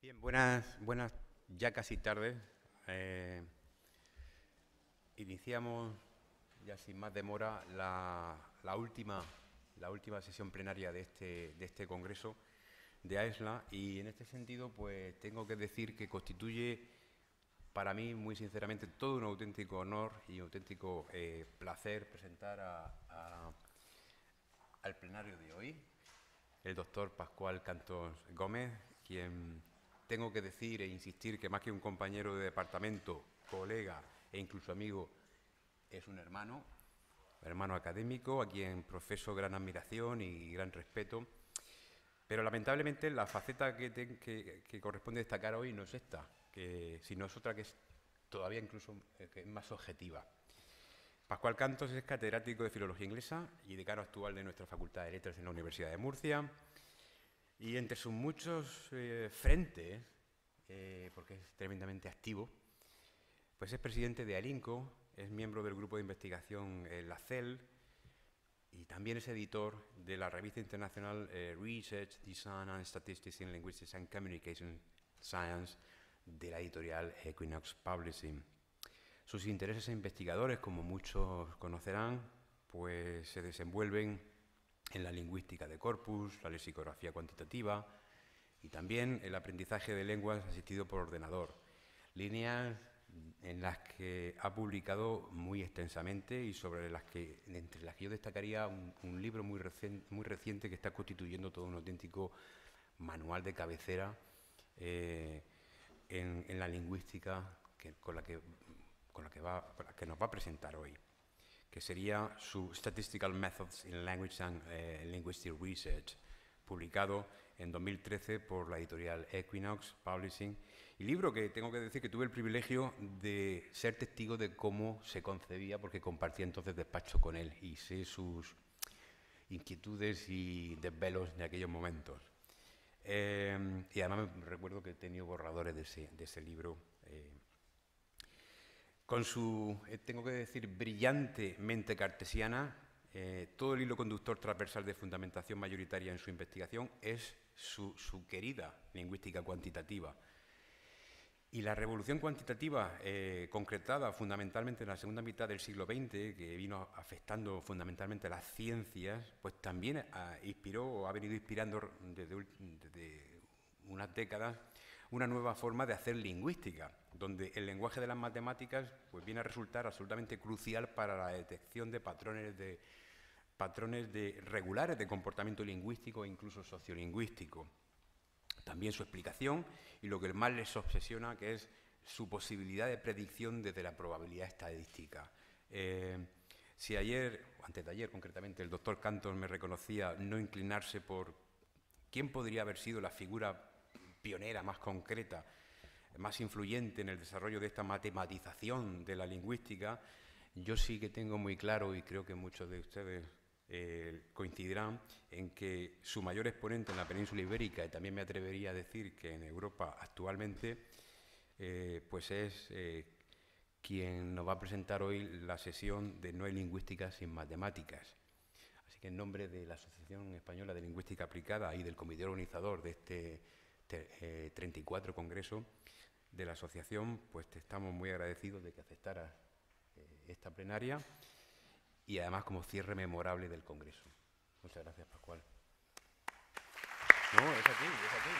Bien, buenas, ya casi tarde. Iniciamos ya sin más demora la última sesión plenaria de este congreso de AESLA, y en este sentido pues tengo que decir que constituye para mí muy sinceramente todo un auténtico honor y un auténtico placer presentar al plenario de hoy el doctor Pascual Cantós Gómez, quien tengo que decir e insistir que más que un compañero de departamento, colega e incluso amigo, es un hermano académico, a quien profeso gran admiración y gran respeto. Pero lamentablemente la faceta que corresponde destacar hoy no es esta, sino es otra que es todavía incluso que es más objetiva. Pascual Cantós es catedrático de Filología Inglesa y decano actual de nuestra Facultad de Letras en la Universidad de Murcia. Y entre sus muchos frentes, porque es tremendamente activo, pues es presidente de ALINCO, es miembro del grupo de investigación la CEL, y también es editor de la revista internacional Research, Design and Statistics in Linguistics and Communication Science, de la editorial Equinox Publishing. Sus intereses investigadores, como muchos conocerán, pues se desenvuelven en la lingüística de corpus, la lexicografía cuantitativa y también el aprendizaje de lenguas asistido por ordenador, líneas en las que ha publicado muy extensamente y entre las que yo destacaría un libro muy reciente que está constituyendo todo un auténtico manual de cabecera en la lingüística con la que nos va a presentar hoy, que sería su Statistical Methods in Language and Linguistic Research, publicado en 2013 por la editorial Equinox Publishing, y libro que tengo que decir que tuve el privilegio de ser testigo de cómo se concebía, porque compartía entonces despacho con él y sé sus inquietudes y desvelos de aquellos momentos. Y además me recuerdo que he tenido borradores de ese libro. Con su, tengo que decir, brillante mente cartesiana, todo el hilo conductor transversal de fundamentación mayoritaria en su investigación es su querida lingüística cuantitativa. Y la revolución cuantitativa, concretada fundamentalmente en la segunda mitad del siglo XX, que vino afectando fundamentalmente las ciencias, pues también inspiró o ha venido inspirando desde unas décadas una nueva forma de hacer lingüística, donde el lenguaje de las matemáticas pues viene a resultar absolutamente crucial para la detección de patrones regulares de comportamiento lingüístico e incluso sociolingüístico. También su explicación y lo que más les obsesiona, que es su posibilidad de predicción desde la probabilidad estadística. Si ayer, o antes de ayer concretamente, el doctor Cantós me reconocía no inclinarse por quién podría haber sido la figura pionera más concreta, más influyente en el desarrollo de esta matematización de la lingüística, yo sí que tengo muy claro, y creo que muchos de ustedes coincidirán, en que su mayor exponente en la península ibérica, y también me atrevería a decir que en Europa actualmente, pues es quien nos va a presentar hoy la sesión de No hay lingüística sin matemáticas. Así que en nombre de la Asociación Española de Lingüística Aplicada y del comité organizador de este 34 Congreso de la asociación, pues te estamos muy agradecidos de que aceptaras esta plenaria y además como cierre memorable del Congreso. Muchas gracias, Pascual. No, es aquí, es aquí.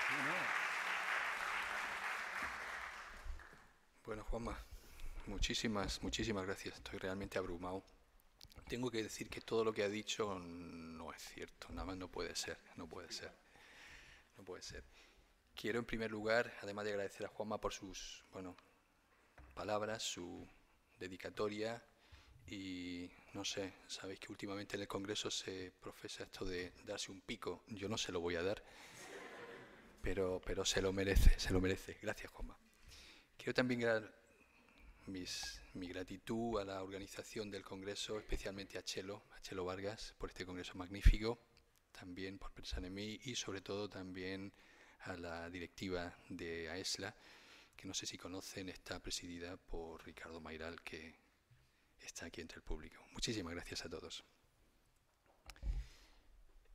Sí, no. Bueno, Juanma, muchísimas gracias. Estoy realmente abrumado. Tengo que decir que todo lo que ha dicho no es cierto. Nada más no puede ser. Quiero en primer lugar, además de agradecer a Juanma por sus palabras, su dedicatoria, y no sé, sabéis que últimamente en el Congreso se profesa esto de darse un pico. Yo no se lo voy a dar, pero se lo merece. Gracias, Juanma. Quiero también dar mi gratitud a la organización del Congreso, especialmente a Chelo Vargas, por este Congreso magnífico, también por pensar en mí y sobre todo también a la directiva de AESLA, que no sé si conocen, está presidida por Ricardo Mayral, que está aquí entre el público. Muchísimas gracias a todos.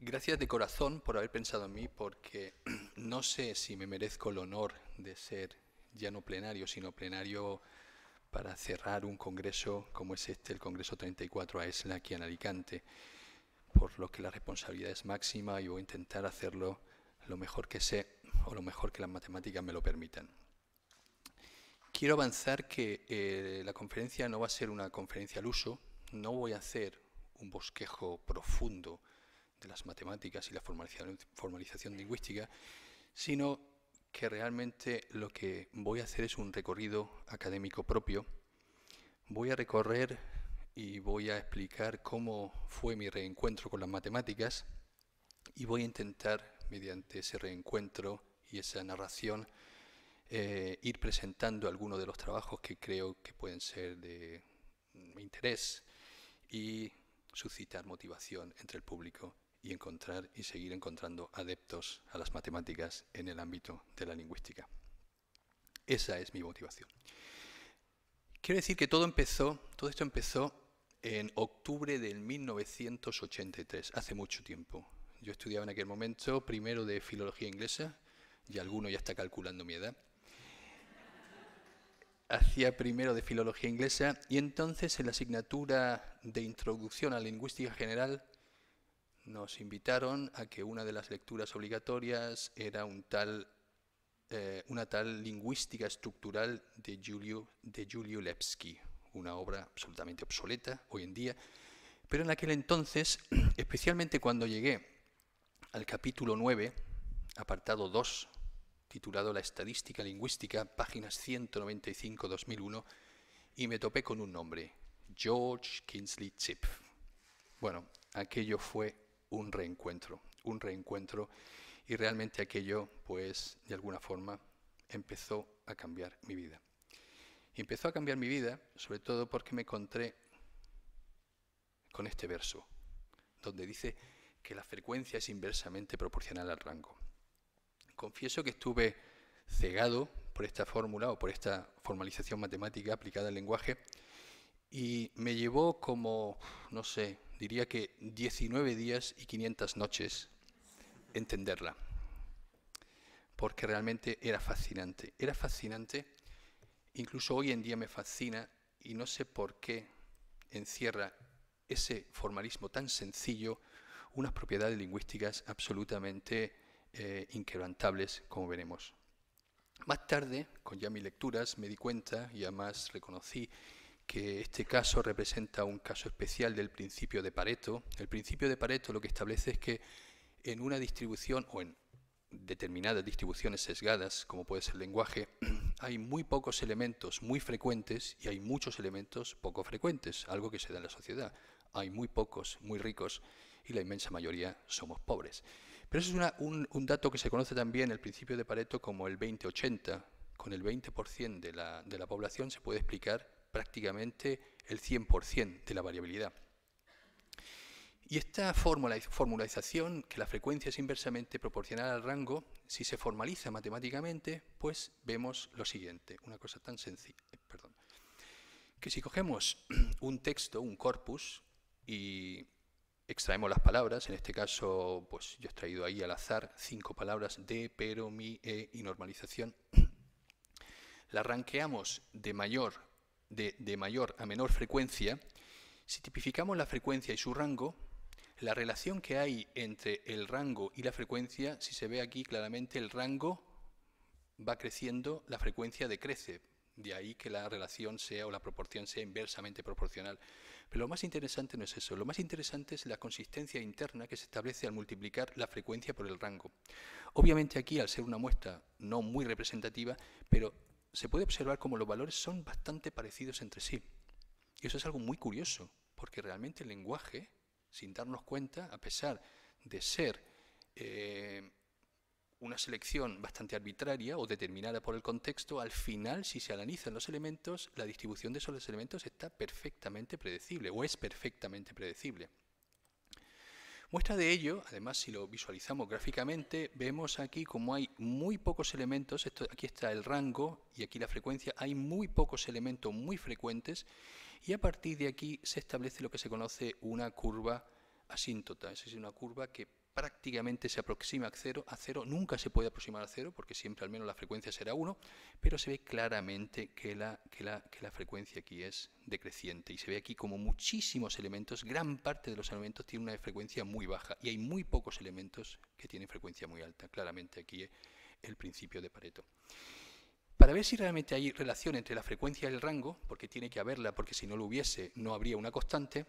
Gracias de corazón por haber pensado en mí, porque no sé si me merezco el honor de ser ya no plenario, sino plenario para cerrar un congreso como es este, el Congreso 34 AESLA aquí en Alicante, por lo que la responsabilidad es máxima y voy a intentar hacerlo lo mejor que sé o lo mejor que las matemáticas me lo permitan. Quiero avanzar que la conferencia no va a ser una conferencia al uso, no voy a hacer un bosquejo profundo de las matemáticas y la formalización lingüística, sino que realmente lo que voy a hacer es un recorrido académico propio. Voy a recorrer y voy a explicar cómo fue mi reencuentro con las matemáticas y voy a intentar, mediante ese reencuentro y esa narración, ir presentando algunos de los trabajos que creo que pueden ser de interés y suscitar motivación entre el público y encontrar y seguir encontrando adeptos a las matemáticas en el ámbito de la lingüística. Esa es mi motivación. Quiero decir que todo esto empezó en octubre del 1983, hace mucho tiempo. Yo estudiaba en aquel momento primero de filología inglesa, y alguno ya está calculando mi edad. Hacía primero de filología inglesa y entonces en la asignatura de introducción a la lingüística general nos invitaron a que una de las lecturas obligatorias era una tal lingüística estructural de Giulio Lepsky, una obra absolutamente obsoleta hoy en día, pero en aquel entonces, especialmente cuando llegué al capítulo 9, apartado 2, titulado La estadística lingüística, páginas 195-2001, y me topé con un nombre, George Kingsley Zipf. Bueno, aquello fue un reencuentro, y realmente aquello, pues, de alguna forma, empezó a cambiar mi vida. Y empezó a cambiar mi vida, sobre todo porque me encontré con este verso, donde dice que la frecuencia es inversamente proporcional al rango. Confieso que estuve cegado por esta fórmula o por esta formalización matemática aplicada al lenguaje y me llevó como, no sé, diría que 19 días y 500 noches entenderla, porque realmente era fascinante. Era fascinante, incluso hoy en día me fascina y no sé por qué encierra ese formalismo tan sencillo unas propiedades lingüísticas absolutamente inquebrantables, como veremos. Más tarde, con ya mis lecturas, me di cuenta y además reconocí que este caso representa un caso especial del principio de Pareto. El principio de Pareto lo que establece es que en una distribución o en determinadas distribuciones sesgadas, como puede ser el lenguaje, hay muy pocos elementos muy frecuentes y hay muchos elementos poco frecuentes, algo que se da en la sociedad. Hay muy pocos, muy ricos, y la inmensa mayoría somos pobres. Pero eso es un dato que se conoce también, el principio de Pareto, como el 20-80. Con el 20% de la población se puede explicar prácticamente el 100% de la variabilidad. Y esta formalización, que la frecuencia es inversamente proporcional al rango, si se formaliza matemáticamente, pues vemos lo siguiente, una cosa tan sencilla, que si cogemos un texto, un corpus, y extraemos las palabras, en este caso, pues yo he extraído ahí al azar 5 palabras, de, pero, mi, y normalización, las ranqueamos de mayor a menor frecuencia. Si tipificamos la frecuencia y su rango, la relación que hay entre el rango y la frecuencia, si se ve aquí claramente, el rango va creciendo, la frecuencia decrece. De ahí que la relación sea o la proporción sea inversamente proporcional. Pero lo más interesante no es eso. Lo más interesante es la consistencia interna que se establece al multiplicar la frecuencia por el rango. Obviamente aquí, al ser una muestra no muy representativa, pero se puede observar cómo los valores son bastante parecidos entre sí. Y eso es algo muy curioso, porque realmente el lenguaje, sin darnos cuenta, a pesar de ser una selección bastante arbitraria o determinada por el contexto, al final, si se analizan los elementos, la distribución de esos elementos está perfectamente predecible, o es perfectamente predecible. Muestra de ello, además, si lo visualizamos gráficamente, vemos aquí como hay muy pocos elementos, aquí está el rango y aquí la frecuencia, hay muy pocos elementos muy frecuentes, y a partir de aquí se establece lo que se conoce una curva asíntota, es decir, una curva que prácticamente se aproxima a cero, nunca se puede aproximar a cero, porque siempre al menos la frecuencia será 1, pero se ve claramente que la frecuencia aquí es decreciente, y se ve aquí como muchísimos elementos, gran parte de los elementos tienen una frecuencia muy baja, y hay muy pocos elementos que tienen frecuencia muy alta. Claramente aquí es el principio de Pareto. Para ver si realmente hay relación entre la frecuencia y el rango, porque tiene que haberla, porque si no lo hubiese no habría una constante,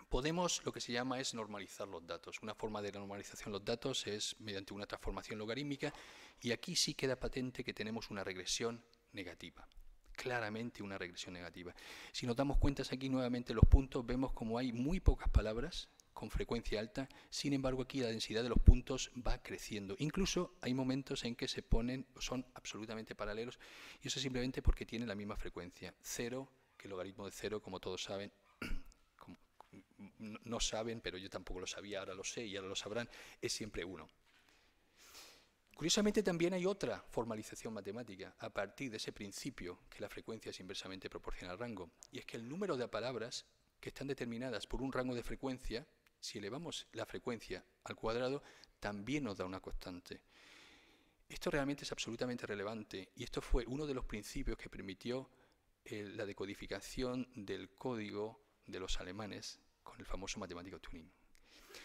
podemos, lo que se llama es normalizar los datos. Una forma de la normalización de los datos es mediante una transformación logarítmica, y aquí sí queda patente que tenemos una regresión negativa. Claramente una regresión negativa. Si nos damos cuenta aquí nuevamente los puntos, vemos como hay muy pocas palabras con frecuencia alta, sin embargo aquí la densidad de los puntos va creciendo. Incluso hay momentos en que son absolutamente paralelos, y eso simplemente porque tienen la misma frecuencia. 0, que el logaritmo de 0, como todos saben, no saben, pero yo tampoco lo sabía, ahora lo sé y ahora lo sabrán, es siempre 1. Curiosamente también hay otra formalización matemática a partir de ese principio que la frecuencia es inversamente proporcional al rango, y es que el número de palabras que están determinadas por un rango de frecuencia, si elevamos la frecuencia al cuadrado, también nos da una constante. Esto realmente es absolutamente relevante, y esto fue uno de los principios que permitió la decodificación del código de los alemanes con el famoso matemático Turing.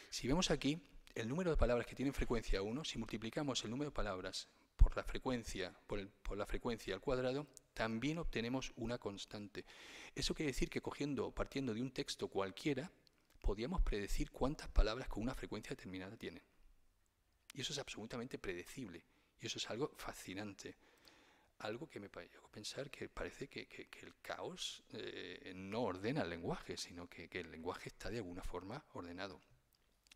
Si vemos aquí el número de palabras que tienen frecuencia 1, si multiplicamos el número de palabras por la frecuencia, por la frecuencia al cuadrado, también obtenemos una constante. Eso quiere decir que partiendo de un texto cualquiera, podíamos predecir cuántas palabras con una frecuencia determinada tienen. Y eso es absolutamente predecible, y eso es algo fascinante. Algo que me llegó a pensar que parece que el caos no ordena el lenguaje, sino que el lenguaje está de alguna forma ordenado.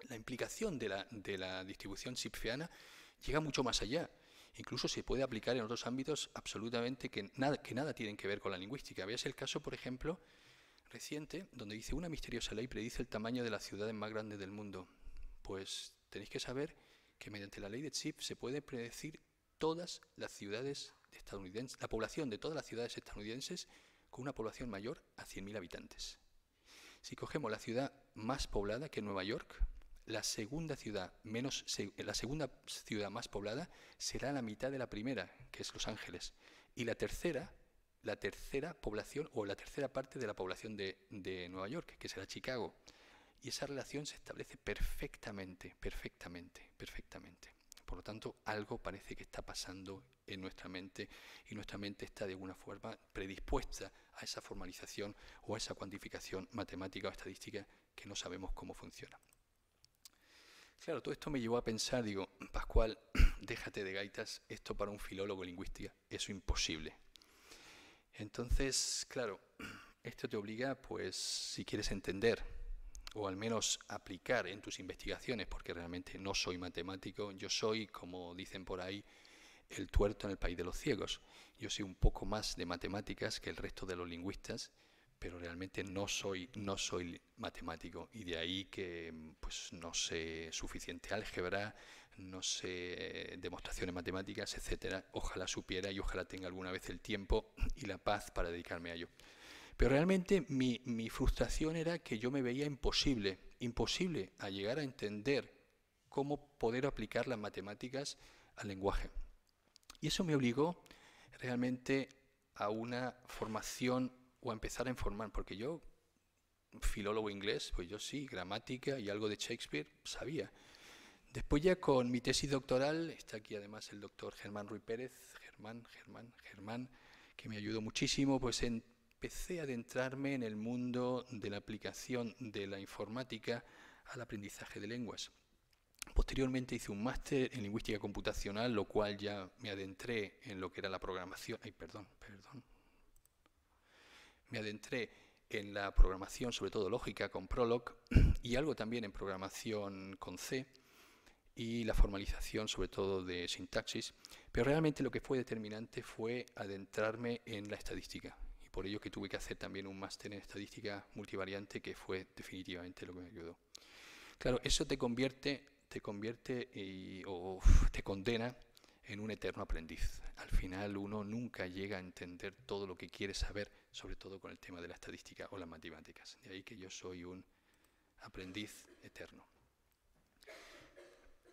La implicación de la distribución zipfiana llega mucho más allá. Incluso se puede aplicar en otros ámbitos absolutamente que nada tienen que ver con la lingüística. Veas el caso, por ejemplo, reciente, donde dice: una misteriosa ley predice el tamaño de las ciudades más grandes del mundo. Pues tenéis que saber que mediante la ley de Zipf se puede predecir todas las ciudades estadounidenses, la población de todas las ciudades estadounidenses con una población mayor a 100.000 habitantes. Si cogemos la ciudad más poblada, que es Nueva York, la segunda ciudad más poblada será la mitad de la primera, que es Los Ángeles, y la tercera población, o la tercera parte de la población de Nueva York, que será Chicago. Y esa relación se establece perfectamente. Por lo tanto, algo parece que está pasando en nuestra mente, y nuestra mente está de alguna forma predispuesta a esa formalización o a esa cuantificación matemática o estadística que no sabemos cómo funciona. Claro, todo esto me llevó a pensar, digo, Pascual, déjate de gaitas, esto para un filólogo lingüística es imposible. Entonces, claro, esto te obliga, pues, si quieres entender, o al menos aplicar en tus investigaciones, porque realmente no soy matemático, yo soy, como dicen por ahí, el tuerto en el país de los ciegos. Yo sé un poco más de matemáticas que el resto de los lingüistas, pero realmente no soy matemático, y de ahí que pues no sé suficiente álgebra, no sé demostraciones matemáticas, etcétera. Ojalá supiera, y ojalá tenga alguna vez el tiempo y la paz para dedicarme a ello. Pero realmente mi frustración era que yo me veía imposible a llegar a entender cómo poder aplicar las matemáticas al lenguaje. Y eso me obligó realmente a una formación, o a empezar a informar, porque yo, filólogo inglés, pues yo sí, gramática y algo de Shakespeare sabía. Después ya con mi tesis doctoral, está aquí además el doctor Germán Ruiz Pérez, Germán, que me ayudó muchísimo, pues empecé a adentrarme en el mundo de la aplicación de la informática al aprendizaje de lenguas. Posteriormente hice un máster en lingüística computacional, lo cual ya me adentré en lo que era la programación. Me adentré en la programación, sobre todo lógica, con Prolog, y algo también en programación con C, y la formalización, sobre todo de sintaxis. Pero realmente lo que fue determinante fue adentrarme en la estadística. Y por ello que tuve que hacer también un máster en estadística multivariante, que fue definitivamente lo que me ayudó. Claro, eso te condena en un eterno aprendiz. Al final uno nunca llega a entender todo lo que quiere saber, sobre todo con el tema de la estadística o las matemáticas. De ahí que yo soy un aprendiz eterno.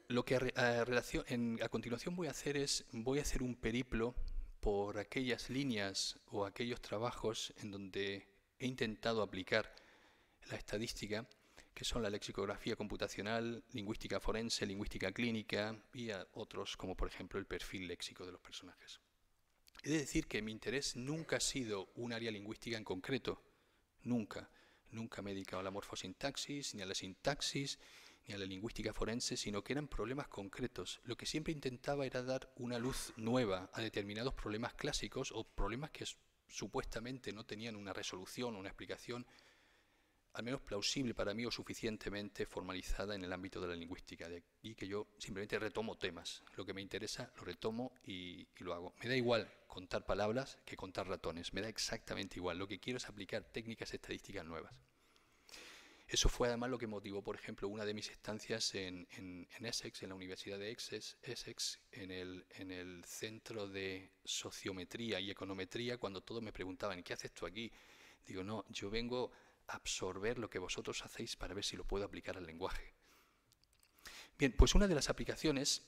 Lo que a continuación voy a hacer un periplo por aquellas líneas o aquellos trabajos en donde he intentado aplicar la estadística, que son la lexicografía computacional, lingüística forense, lingüística clínica y otros como por ejemplo el perfil léxico de los personajes. He de decir que mi interés nunca ha sido un área lingüística en concreto, nunca. Nunca me he dedicado a la morfosintaxis, ni a la sintaxis, ni a la lingüística forense, sino que eran problemas concretos. Lo que siempre intentaba era dar una luz nueva a determinados problemas clásicos o problemas que supuestamente no tenían una resolución o una explicación al menos plausible para mí o suficientemente formalizada en el ámbito de la lingüística. De aquí que yo simplemente retomo temas. Lo que me interesa lo retomo y lo hago. Me da igual contar palabras que contar ratones. Me da exactamente igual. Lo que quiero es aplicar técnicas estadísticas nuevas. Eso fue además lo que motivó, por ejemplo, una de mis estancias en Essex, en la Universidad de Essex, en el Centro de Sociometría y Econometría, cuando todos me preguntaban, ¿qué haces tú aquí? Digo, no, yo vengo absorber lo que vosotros hacéis para ver si lo puedo aplicar al lenguaje. Bien, pues una de las aplicaciones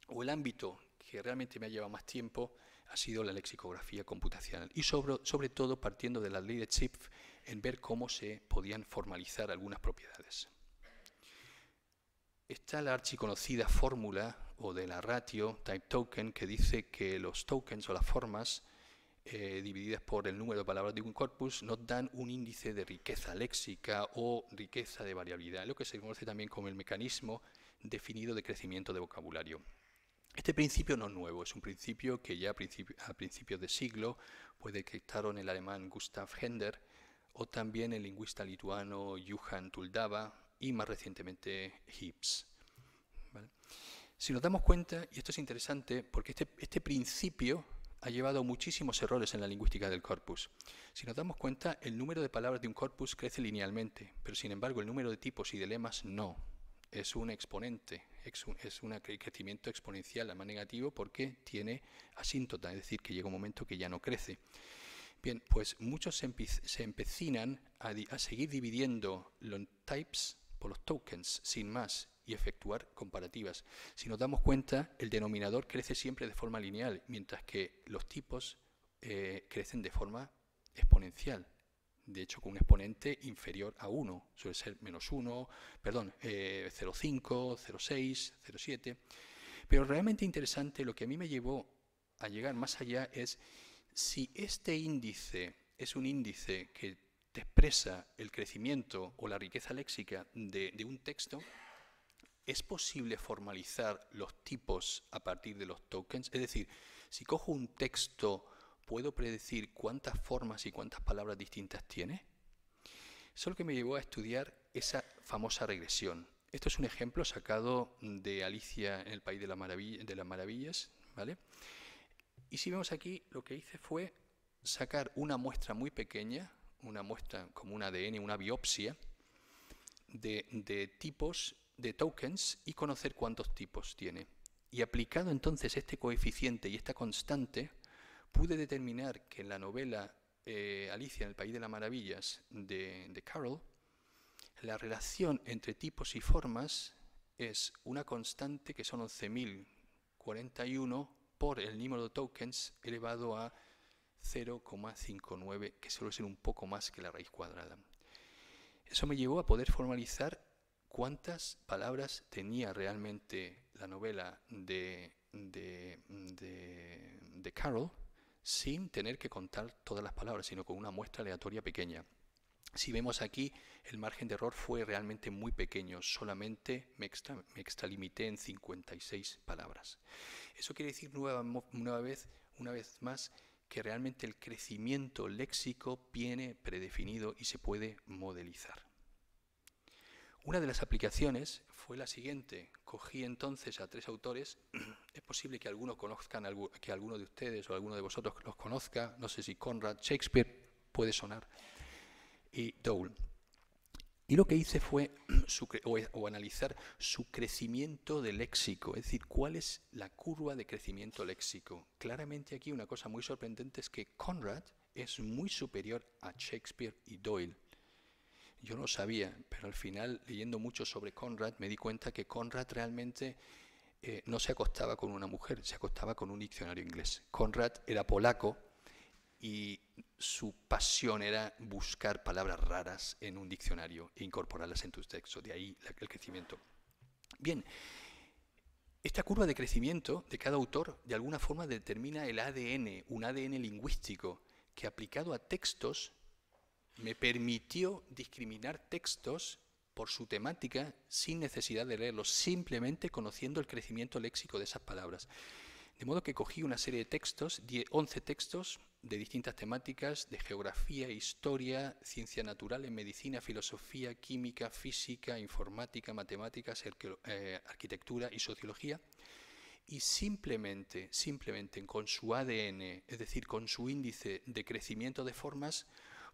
o el ámbito que realmente me ha llevado más tiempo ha sido la lexicografía computacional y sobre todo partiendo de la ley de Zipf en ver cómo se podían formalizar algunas propiedades. Está la archiconocida fórmula o de la ratio type token que dice que los tokens o las formas divididas por el número de palabras de un corpus nos dan un índice de riqueza léxica o riqueza de variabilidad, lo que se conoce también como el mecanismo definido de crecimiento de vocabulario. Este principio no es nuevo, es un principio que ya a principios de siglo pues detectaron el alemán Gustav Hender o también el lingüista lituano Juhan Tuldava y más recientemente Hibbs. ¿Vale? Si nos damos cuenta, y esto es interesante porque este principio ha llevado muchísimos errores en la lingüística del corpus. Si nos damos cuenta, el número de palabras de un corpus crece linealmente, pero sin embargo el número de tipos y de lemas no. Es un exponente, es un crecimiento exponencial, además negativo, porque tiene asíntota, es decir, que llega un momento que ya no crece. Bien, pues muchos se empecinan a seguir dividiendo los types por los tokens, sin más, y efectuar comparativas. Si nos damos cuenta, el denominador crece siempre de forma lineal, mientras que los tipos crecen de forma exponencial. De hecho, con un exponente inferior a 1. Suele ser menos 1, perdón, 0,5, 0,6, 0,7. Pero realmente interesante, lo que a mí me llevó a llegar más allá es si este índice es un índice que te expresa el crecimiento o la riqueza léxica de un texto, ¿es posible formalizar los tipos a partir de los tokens? Es decir, si cojo un texto, ¿puedo predecir cuántas formas y cuántas palabras distintas tiene? Eso es lo que me llevó a estudiar esa famosa regresión. Esto es un ejemplo sacado de Alicia en el País de las Maravillas, ¿vale? Y si vemos aquí, lo que hice fue sacar una muestra muy pequeña, una muestra como un ADN, una biopsia, de tipos de tokens y conocer cuántos tipos tiene. Y aplicado entonces este coeficiente y esta constante, pude determinar que en la novela Alicia en el País de las Maravillas de Carroll, la relación entre tipos y formas es una constante que son 11.041 por el número de tokens elevado a 0,59, que suele ser un poco más que la raíz cuadrada. Eso me llevó a poder formalizar cuántas palabras tenía realmente la novela de Carroll sin tener que contar todas las palabras, sino con una muestra aleatoria pequeña. Si vemos aquí, el margen de error fue realmente muy pequeño, solamente me extralimité en 56 palabras. Eso quiere decir una vez más que realmente el crecimiento léxico viene predefinido y se puede modelizar. Una de las aplicaciones fue la siguiente. Cogí entonces a 3 autores. Es posible que alguno conozcan, que alguno de ustedes o alguno de vosotros los conozca. No sé si Conrad, Shakespeare puede sonar. Y Dole. Y lo que hice fue analizar su crecimiento de léxico, es decir, cuál es la curva de crecimiento léxico. Claramente aquí una cosa muy sorprendente es que Conrad es muy superior a Shakespeare y Doyle. yo no lo sabía, pero al final, leyendo mucho sobre Conrad, me di cuenta que Conrad realmente no se acostaba con una mujer, se acostaba con un diccionario inglés. Conrad era polaco y su pasión era buscar palabras raras en un diccionario e incorporarlas en tus textos, de ahí el crecimiento. Bien, esta curva de crecimiento de cada autor de alguna forma determina el ADN, un ADN lingüístico que aplicado a textos me permitió discriminar textos por su temática sin necesidad de leerlos, simplemente conociendo el crecimiento léxico de esas palabras. De modo que cogí una serie de textos, 11 textos de distintas temáticas, de geografía, historia, ciencia natural, en medicina, filosofía, química, física, informática, matemáticas, arquitectura y sociología, y simplemente con su ADN, es decir, con su índice de crecimiento de formas,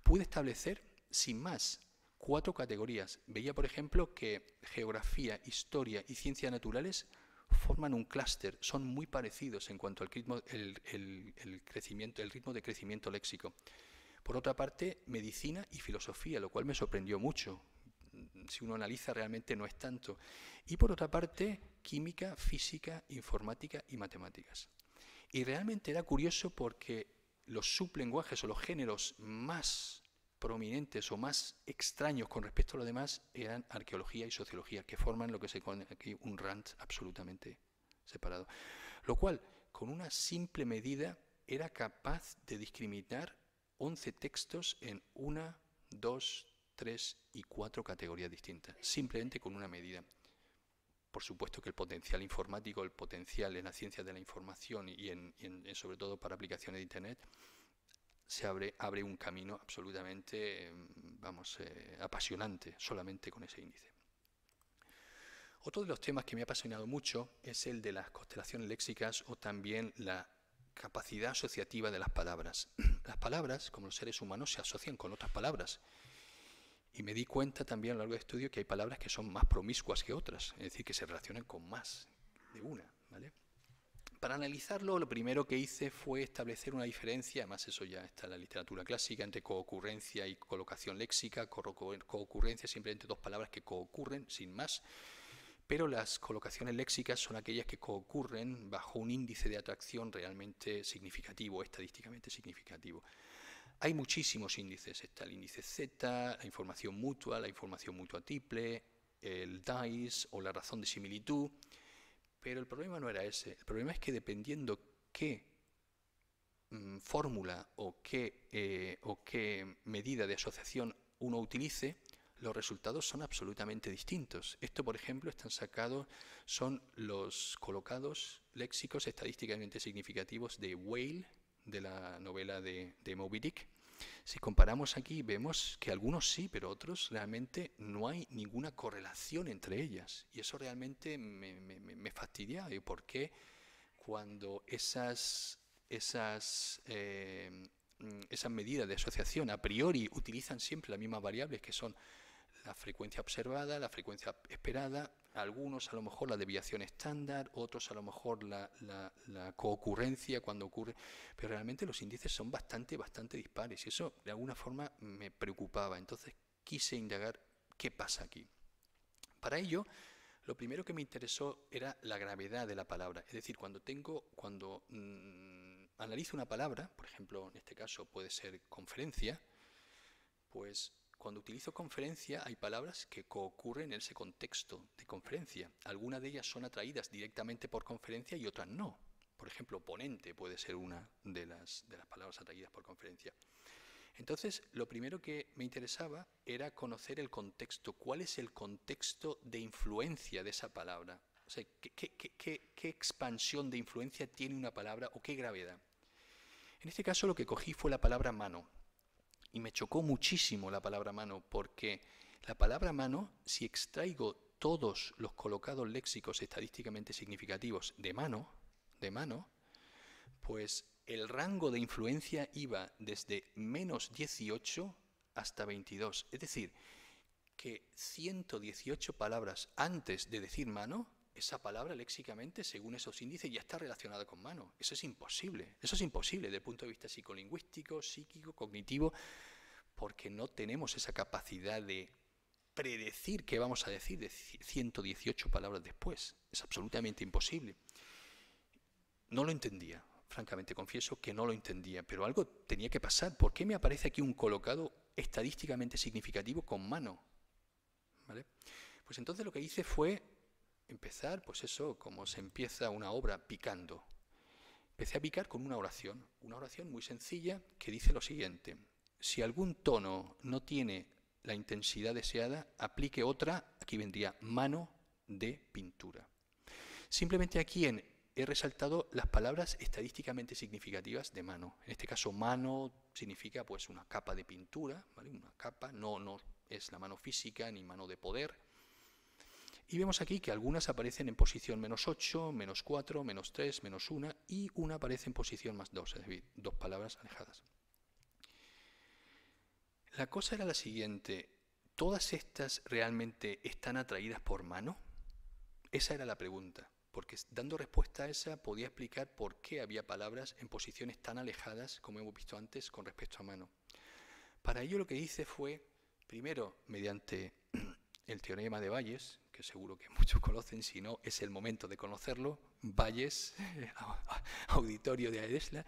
pude establecer, sin más, 4 categorías. Veía, por ejemplo, que geografía, historia y ciencias naturales forman un clúster, son muy parecidos en cuanto al ritmo, el ritmo de crecimiento léxico. Por otra parte, medicina y filosofía, lo cual me sorprendió mucho. Si uno analiza, realmente no es tanto. Y por otra parte, química, física, informática y matemáticas. Y realmente era curioso porque los sublenguajes o los géneros más prominentes o más extraños con respecto a lo demás eran arqueología y sociología, que forman lo que se conoce aquí un rant absolutamente separado. Lo cual, con una simple medida, era capaz de discriminar 11 textos en 1, 2, 3 y 4 categorías distintas, simplemente con una medida. Por supuesto que el potencial informático, el potencial en la ciencia de la información y sobre todo para aplicaciones de Internet, se abre un camino absolutamente, apasionante solamente con ese índice. Otro de los temas que me ha apasionado mucho es el de las constelaciones léxicas o también la capacidad asociativa de las palabras. Las palabras, como los seres humanos, se asocian con otras palabras. Y me di cuenta también a lo largo del estudio que hay palabras que son más promiscuas que otras, es decir, que se relacionan con más de una, ¿vale? Para analizarlo, lo primero que hice fue establecer una diferencia, además eso ya está en la literatura clásica, entre coocurrencia y colocación léxica. Coocurrencia simplemente 2 palabras que coocurren, sin más, pero las colocaciones léxicas son aquellas que coocurren bajo un índice de atracción realmente significativo, estadísticamente significativo. Hay muchísimos índices, está el índice Z, la información mutua triple, el DICE o la razón de similitud. Pero el problema no era ese. El problema es que dependiendo qué fórmula o qué medida de asociación uno utilice, los resultados son absolutamente distintos. Esto, por ejemplo, son los colocados léxicos estadísticamente significativos de Whale, de la novela de Moby Dick. Si comparamos aquí, vemos que algunos sí, pero otros realmente no hay ninguna correlación entre ellas. Y eso realmente me fastidia. ¿Y por qué cuando esas medidas de asociación a priori utilizan siempre las mismas variables, que son la frecuencia observada, la frecuencia esperada, algunos a lo mejor la desviación estándar, otros a lo mejor la coocurrencia cuando ocurre, pero realmente los índices son bastante dispares y eso de alguna forma me preocupaba. Entonces quise indagar qué pasa aquí. Para ello, lo primero que me interesó era la gravedad de la palabra, es decir, cuando analizo una palabra, por ejemplo, en este caso puede ser conferencia, pues cuando utilizo conferencia hay palabras que coocurren en ese contexto de conferencia. Algunas de ellas son atraídas directamente por conferencia y otras no. Por ejemplo, ponente puede ser una de las palabras atraídas por conferencia. Entonces, lo primero que me interesaba era conocer el contexto. ¿Cuál es el contexto de influencia de esa palabra? O sea, ¿qué expansión de influencia tiene una palabra o qué gravedad? En este caso lo que cogí fue la palabra mano. Y me chocó muchísimo la palabra mano, porque la palabra mano, si extraigo todos los colocados léxicos estadísticamente significativos de mano, pues el rango de influencia iba desde -18 hasta 22. Es decir, que 118 palabras antes de decir mano, esa palabra léxicamente, según esos índices, ya está relacionada con mano. Eso es imposible desde el punto de vista psicolingüístico, psíquico, cognitivo, porque no tenemos esa capacidad de predecir qué vamos a decir de 118 palabras después. Es absolutamente imposible. No lo entendía, francamente confieso que no lo entendía, pero algo tenía que pasar. ¿Por qué me aparece aquí un colocado estadísticamente significativo con mano? ¿Vale? Pues entonces lo que hice fue empezar, pues eso, como se empieza una obra, picando. Empecé a picar con una oración muy sencilla que dice lo siguiente: si algún tono no tiene la intensidad deseada, aplique otra, aquí vendría mano de pintura. Simplemente aquí he resaltado las palabras estadísticamente significativas de mano. En este caso, mano significa pues una capa de pintura, ¿vale? Una capa, no es la mano física ni mano de poder. Y vemos aquí que algunas aparecen en posición -8, -4, -3, -1 y una aparece en posición +2, es decir, dos palabras alejadas. La cosa era la siguiente: ¿todas estas realmente están atraídas por mano? Esa era la pregunta, porque dando respuesta a esa podía explicar por qué había palabras en posiciones tan alejadas, como hemos visto antes, con respecto a mano. Para ello lo que hice fue, primero, mediante el teorema de Bayes, que seguro que muchos conocen, si no, es el momento de conocerlo, Bayes, auditorio de Aedesla.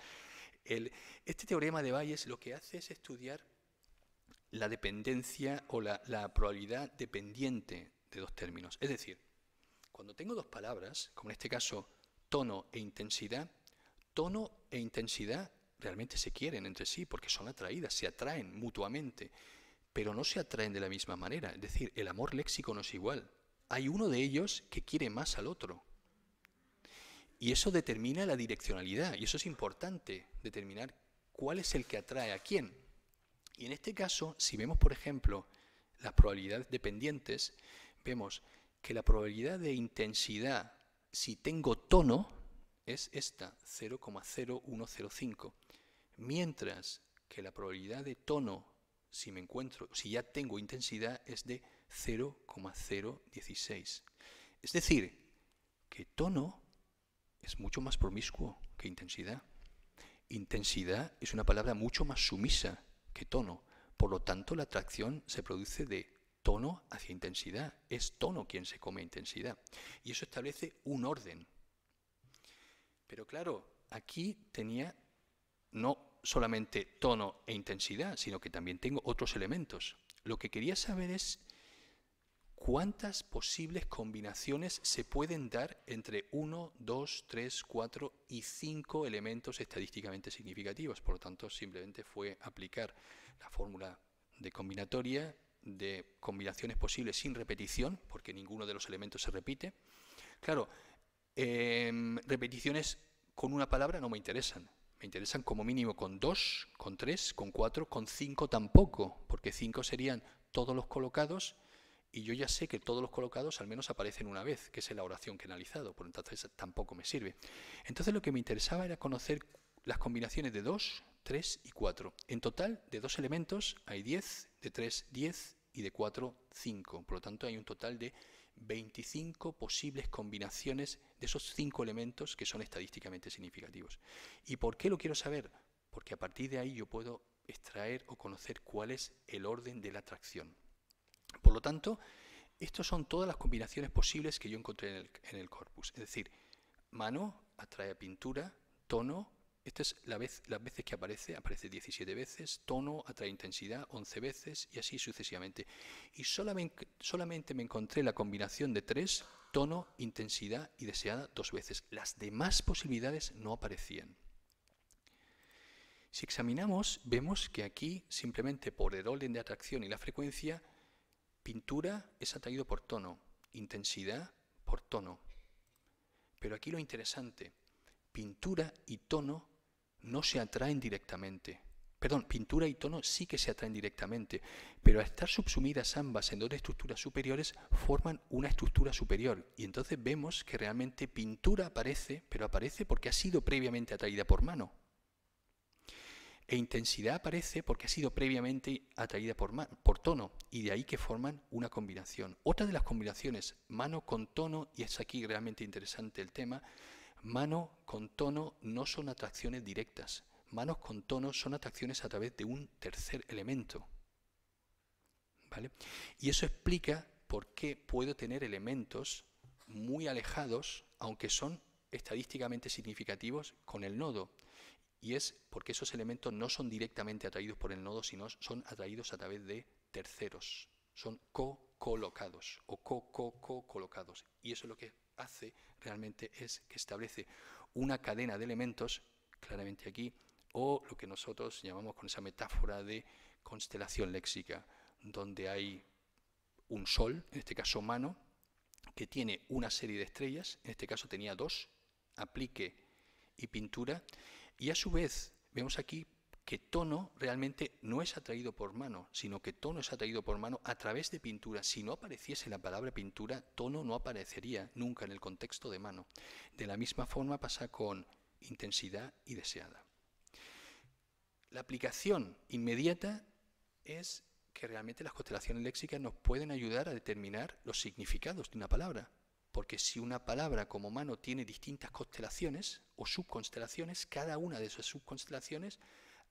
Este teorema de Bayes lo que hace es estudiar la dependencia o la probabilidad dependiente de dos términos. Es decir, cuando tengo dos palabras, como en este caso tono e intensidad realmente se quieren entre sí porque son atraídas, se atraen mutuamente, pero no se atraen de la misma manera. Es decir, el amor léxico no es igual. Hay uno de ellos que quiere más al otro. Y eso determina la direccionalidad, y eso es importante, determinar cuál es el que atrae a quién. Y en este caso, si vemos, por ejemplo, las probabilidades dependientes, vemos que la probabilidad de intensidad, si tengo tono, es esta, 0,0105, mientras que la probabilidad de tono, si ya tengo intensidad, es de 0,016. Es decir, que tono es mucho más promiscuo que intensidad. Intensidad es una palabra mucho más sumisa que tono. Por lo tanto, la atracción se produce de tono hacia intensidad. Es tono quien se come intensidad. Y eso establece un orden. Pero claro, aquí tenía no solamente tono e intensidad, sino que también tengo otros elementos. Lo que quería saber es cuántas posibles combinaciones se pueden dar entre 1, 2, 3, 4 y 5 elementos estadísticamente significativos. Por lo tanto, simplemente fue aplicar la fórmula de combinatoria de combinaciones posibles sin repetición, porque ninguno de los elementos se repite. Claro, repeticiones con una palabra no me interesan. Me interesan como mínimo con 2, con 3, con 4, con 5 tampoco, porque 5 serían todos los colocados, y yo ya sé que todos los colocados al menos aparecen una vez, que es en la oración que he analizado, por entonces tampoco me sirve. Entonces lo que me interesaba era conocer las combinaciones de 2, 3 y 4. En total, de 2 elementos hay 10, de 3, 10 y de 4, 5. Por lo tanto, hay un total de 25 posibles combinaciones de esos 5 elementos que son estadísticamente significativos. ¿Y por qué lo quiero saber? Porque a partir de ahí yo puedo extraer o conocer cuál es el orden de la atracción. Por lo tanto, estas son todas las combinaciones posibles que yo encontré en el corpus. Es decir, mano atrae a pintura, tono, esta es las veces que aparece 17 veces, tono atrae intensidad 11 veces y así sucesivamente. Y solamente me encontré la combinación de 3, tono, intensidad y deseada 2 veces. Las demás posibilidades no aparecían. Si examinamos, vemos que aquí, simplemente por el orden de atracción y la frecuencia, pintura es atraído por tono, intensidad por tono. Pero aquí lo interesante, pintura y tono no se atraen directamente. Perdón, pintura y tono sí que se atraen directamente, pero al estar subsumidas ambas en dos estructuras superiores, forman una estructura superior. Y entonces vemos que realmente pintura aparece, pero aparece porque ha sido previamente atraída por mano. E intensidad aparece porque ha sido previamente atraída por tono, y de ahí que forman una combinación. Otra de las combinaciones, mano con tono, y es aquí realmente interesante el tema, mano con tono no son atracciones directas. Manos con tono son atracciones a través de un tercer elemento. ¿vale? Y eso explica por qué puedo tener elementos muy alejados, aunque son estadísticamente significativos, con el nodo. Y es porque esos elementos no son directamente atraídos por el nodo, sino son atraídos a través de terceros. Son co-colocados o co-co-co-colocados. Y eso lo que hace realmente es que establece una cadena de elementos, claramente aquí, o lo que nosotros llamamos con esa metáfora de constelación léxica, donde hay un sol, en este caso mano, que tiene una serie de estrellas, en este caso tenía dos, aplique y pintura, y a su vez vemos aquí que tono realmente no es atraído por mano, sino que tono es atraído por mano a través de pintura. Si no apareciese la palabra pintura, tono no aparecería nunca en el contexto de mano. De la misma forma pasa con intensidad y deseada. La aplicación inmediata es que realmente las constelaciones léxicas nos pueden ayudar a determinar los significados de una palabra. Porque si una palabra como mano tiene distintas constelaciones o subconstelaciones, cada una de esas subconstelaciones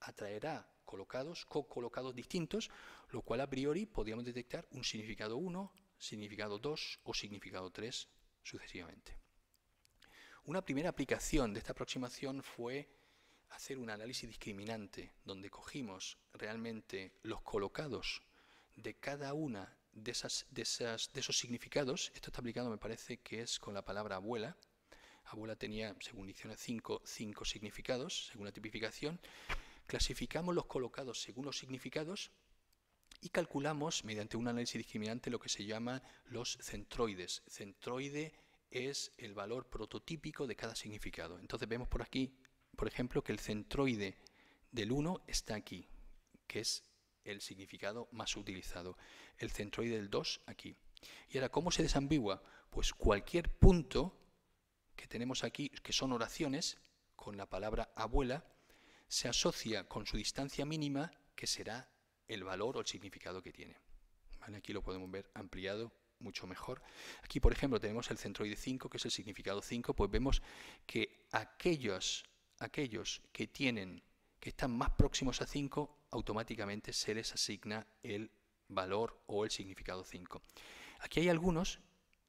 atraerá colocados, co-colocados distintos, lo cual a priori podríamos detectar un significado 1, significado 2 o significado 3 sucesivamente. Una primera aplicación de esta aproximación fue hacer un análisis discriminante, donde cogimos realmente los colocados de cada una de esos significados. Esto está aplicado, me parece que es con la palabra abuela. Abuela tenía, según diccionario, cinco significados, según la tipificación. Clasificamos los colocados según los significados y calculamos, mediante un análisis discriminante, lo que se llama los centroides. Centroide es el valor prototípico de cada significado. Entonces vemos por aquí, por ejemplo, que el centroide del 1 está aquí, que es el significado más utilizado. El centroide del 2 aquí. Y ahora, ¿cómo se desambigua? Pues cualquier punto que tenemos aquí, que son oraciones, con la palabra abuela, se asocia con su distancia mínima, que será el valor o el significado que tiene. ¿Vale? Aquí lo podemos ver ampliado mucho mejor. Aquí, por ejemplo, tenemos el centroide 5, que es el significado 5, pues vemos que aquellos que están más próximos a 5, automáticamente se les asigna el valor o el significado 5. Aquí hay algunos,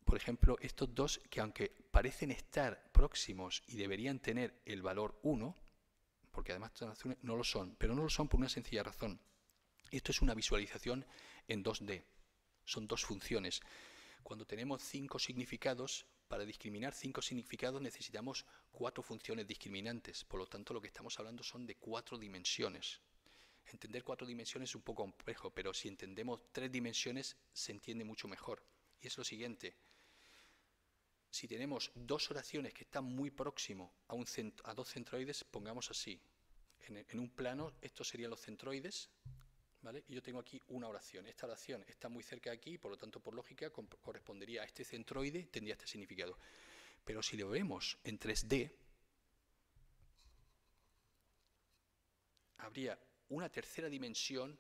por ejemplo, estos dos, que aunque parecen estar próximos y deberían tener el valor 1, porque además no lo son, pero no lo son por una sencilla razón. Esto es una visualización en 2D. Son dos funciones. Cuando tenemos 5 significados, para discriminar 5 significados necesitamos 4 funciones discriminantes. Por lo tanto, lo que estamos hablando son de 4 dimensiones. Entender 4 dimensiones es un poco complejo, pero si entendemos 3 dimensiones se entiende mucho mejor. Y es lo siguiente. Si tenemos dos oraciones que están muy próximos a dos centroides, pongamos así. En un plano, estos serían los centroides, ¿vale? Y yo tengo aquí una oración. Esta oración está muy cerca de aquí, por lo tanto, por lógica, correspondería a este centroide, tendría este significado. Pero si lo vemos en 3D, habría una tercera dimensión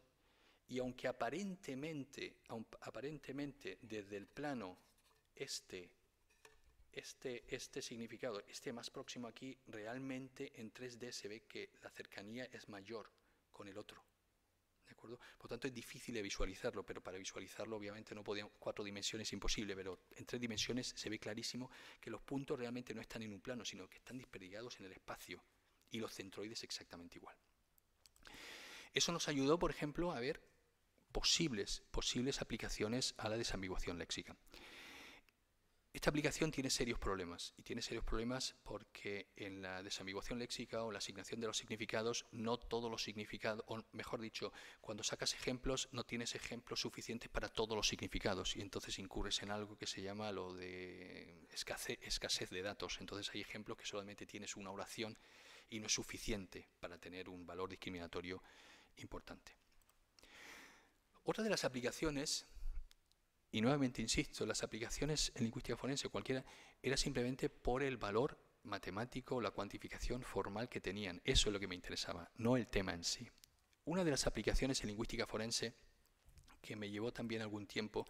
y aunque aparentemente desde el plano este significado esté más próximo aquí, realmente en 3D se ve que la cercanía es mayor con el otro. ¿De acuerdo? Por tanto, es difícil de visualizarlo, pero para visualizarlo obviamente no podíamos, 4 dimensiones es imposible, pero en 3 dimensiones se ve clarísimo que los puntos realmente no están en un plano, sino que están dispersados en el espacio, y los centroides exactamente igual. Eso nos ayudó, por ejemplo, a ver posibles aplicaciones a la desambiguación léxica. Esta aplicación tiene serios problemas, y tiene serios problemas porque en la desambiguación léxica o la asignación de los significados, no todos los significados, o mejor dicho, cuando sacas ejemplos, no tienes ejemplos suficientes para todos los significados, y entonces incurres en algo que se llama lo de escasez de datos. Entonces hay ejemplos que solamente tienes una oración y no es suficiente para tener un valor discriminatorio importante. Otra de las aplicaciones, y nuevamente insisto, las aplicaciones en lingüística forense cualquiera, era simplemente por el valor matemático o la cuantificación formal que tenían. Eso es lo que me interesaba, no el tema en sí. Una de las aplicaciones en lingüística forense que me llevó también algún tiempo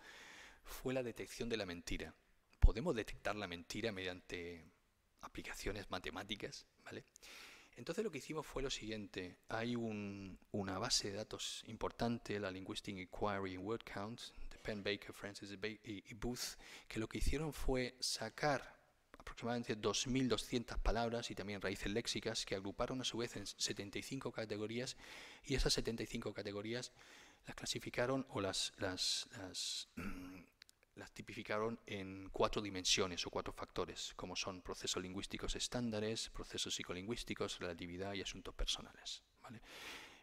fue la detección de la mentira. Podemos detectar la mentira mediante aplicaciones matemáticas, ¿vale? Entonces lo que hicimos fue lo siguiente. Hay una base de datos importante, la Linguistic Inquiry Word Count, de Penn Baker, Francis y Booth, que lo que hicieron fue sacar aproximadamente 2.200 palabras y también raíces léxicas que agruparon a su vez en 75 categorías, y esas 75 categorías las clasificaron o las tipificaron en 4 dimensiones o 4 factores, como son procesos lingüísticos estándares, procesos psicolingüísticos, relatividad y asuntos personales, ¿vale?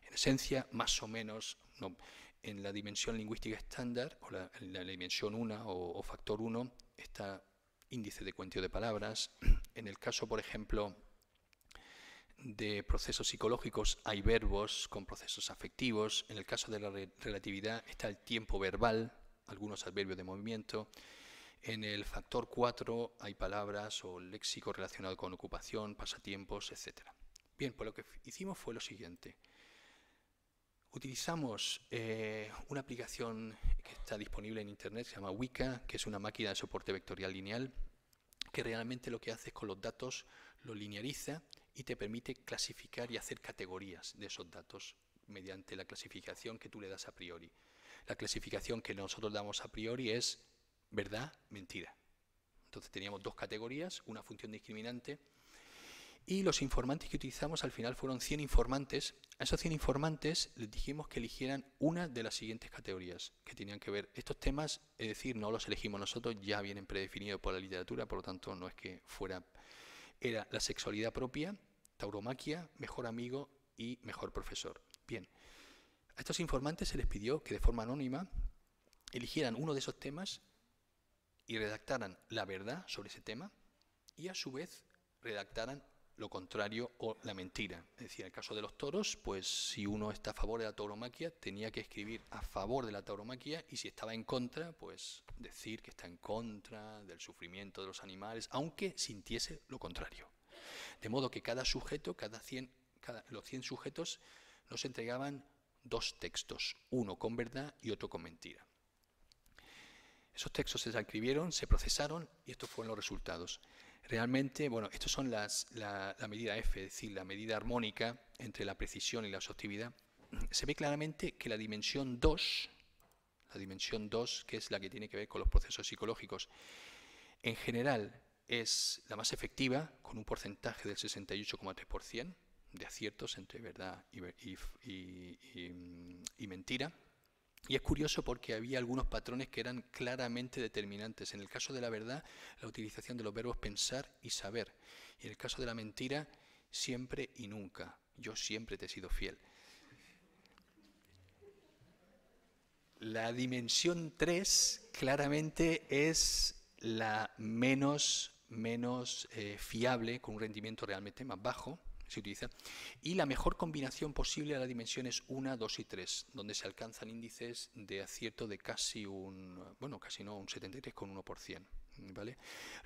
En esencia, más o menos, no, en la dimensión lingüística estándar, o en la dimensión 1 o factor 1, está índice de cuenteo de palabras. En el caso, por ejemplo, de procesos psicológicos, hay verbos con procesos afectivos. En el caso de la relatividad está el tiempo verbal, algunos adverbios de movimiento. En el factor 4 hay palabras o léxico relacionado con ocupación, pasatiempos, etc. Bien, pues lo que hicimos fue lo siguiente. Utilizamos una aplicación que está disponible en Internet, se llama Weka, que es una máquina de soporte vectorial lineal, que realmente lo que hace es con los datos los lineariza y te permite clasificar y hacer categorías de esos datos mediante la clasificación que tú le das a priori. La clasificación que nosotros damos a priori es verdad, mentira. Entonces teníamos 2 categorías, una función discriminante, y los informantes que utilizamos al final fueron 100 informantes. A esos 100 informantes les dijimos que eligieran una de las siguientes categorías, que tenían que ver estos temas, es decir, no los elegimos nosotros, ya vienen predefinidos por la literatura, por lo tanto no es que fuera... Era la sexualidad propia, tauromaquia, mejor amigo y mejor profesor. Bien, a estos informantes se les pidió que de forma anónima eligieran uno de esos temas y redactaran la verdad sobre ese tema, y a su vez redactaran lo contrario o la mentira. Es decir, en el caso de los toros, pues si uno está a favor de la tauromaquia, tenía que escribir a favor de la tauromaquia, y si estaba en contra, pues decir que está en contra del sufrimiento de los animales, aunque sintiese lo contrario. De modo que cada sujeto, los 100 sujetos nos entregaban 2 textos, uno con verdad y otro con mentira. Esos textos se transcribieron, se procesaron y estos fueron los resultados. Realmente, bueno, estos son la medida F, es decir, la medida armónica entre la precisión y la exhaustividad. Se ve claramente que la dimensión 2, que es la que tiene que ver con los procesos psicológicos, en general es la más efectiva, con un porcentaje del 68,3% de aciertos entre verdad y mentira. Y es curioso porque había algunos patrones que eran claramente determinantes. En el caso de la verdad, la utilización de los verbos pensar y saber. Y en el caso de la mentira, siempre y nunca. Yo siempre te he sido fiel. La dimensión 3 claramente es la menos fiable, con un rendimiento realmente más bajo. Se utiliza, y la mejor combinación posible a la dimensión es 1, 2 y 3, donde se alcanzan índices de acierto de casi un 73,1%, ¿vale?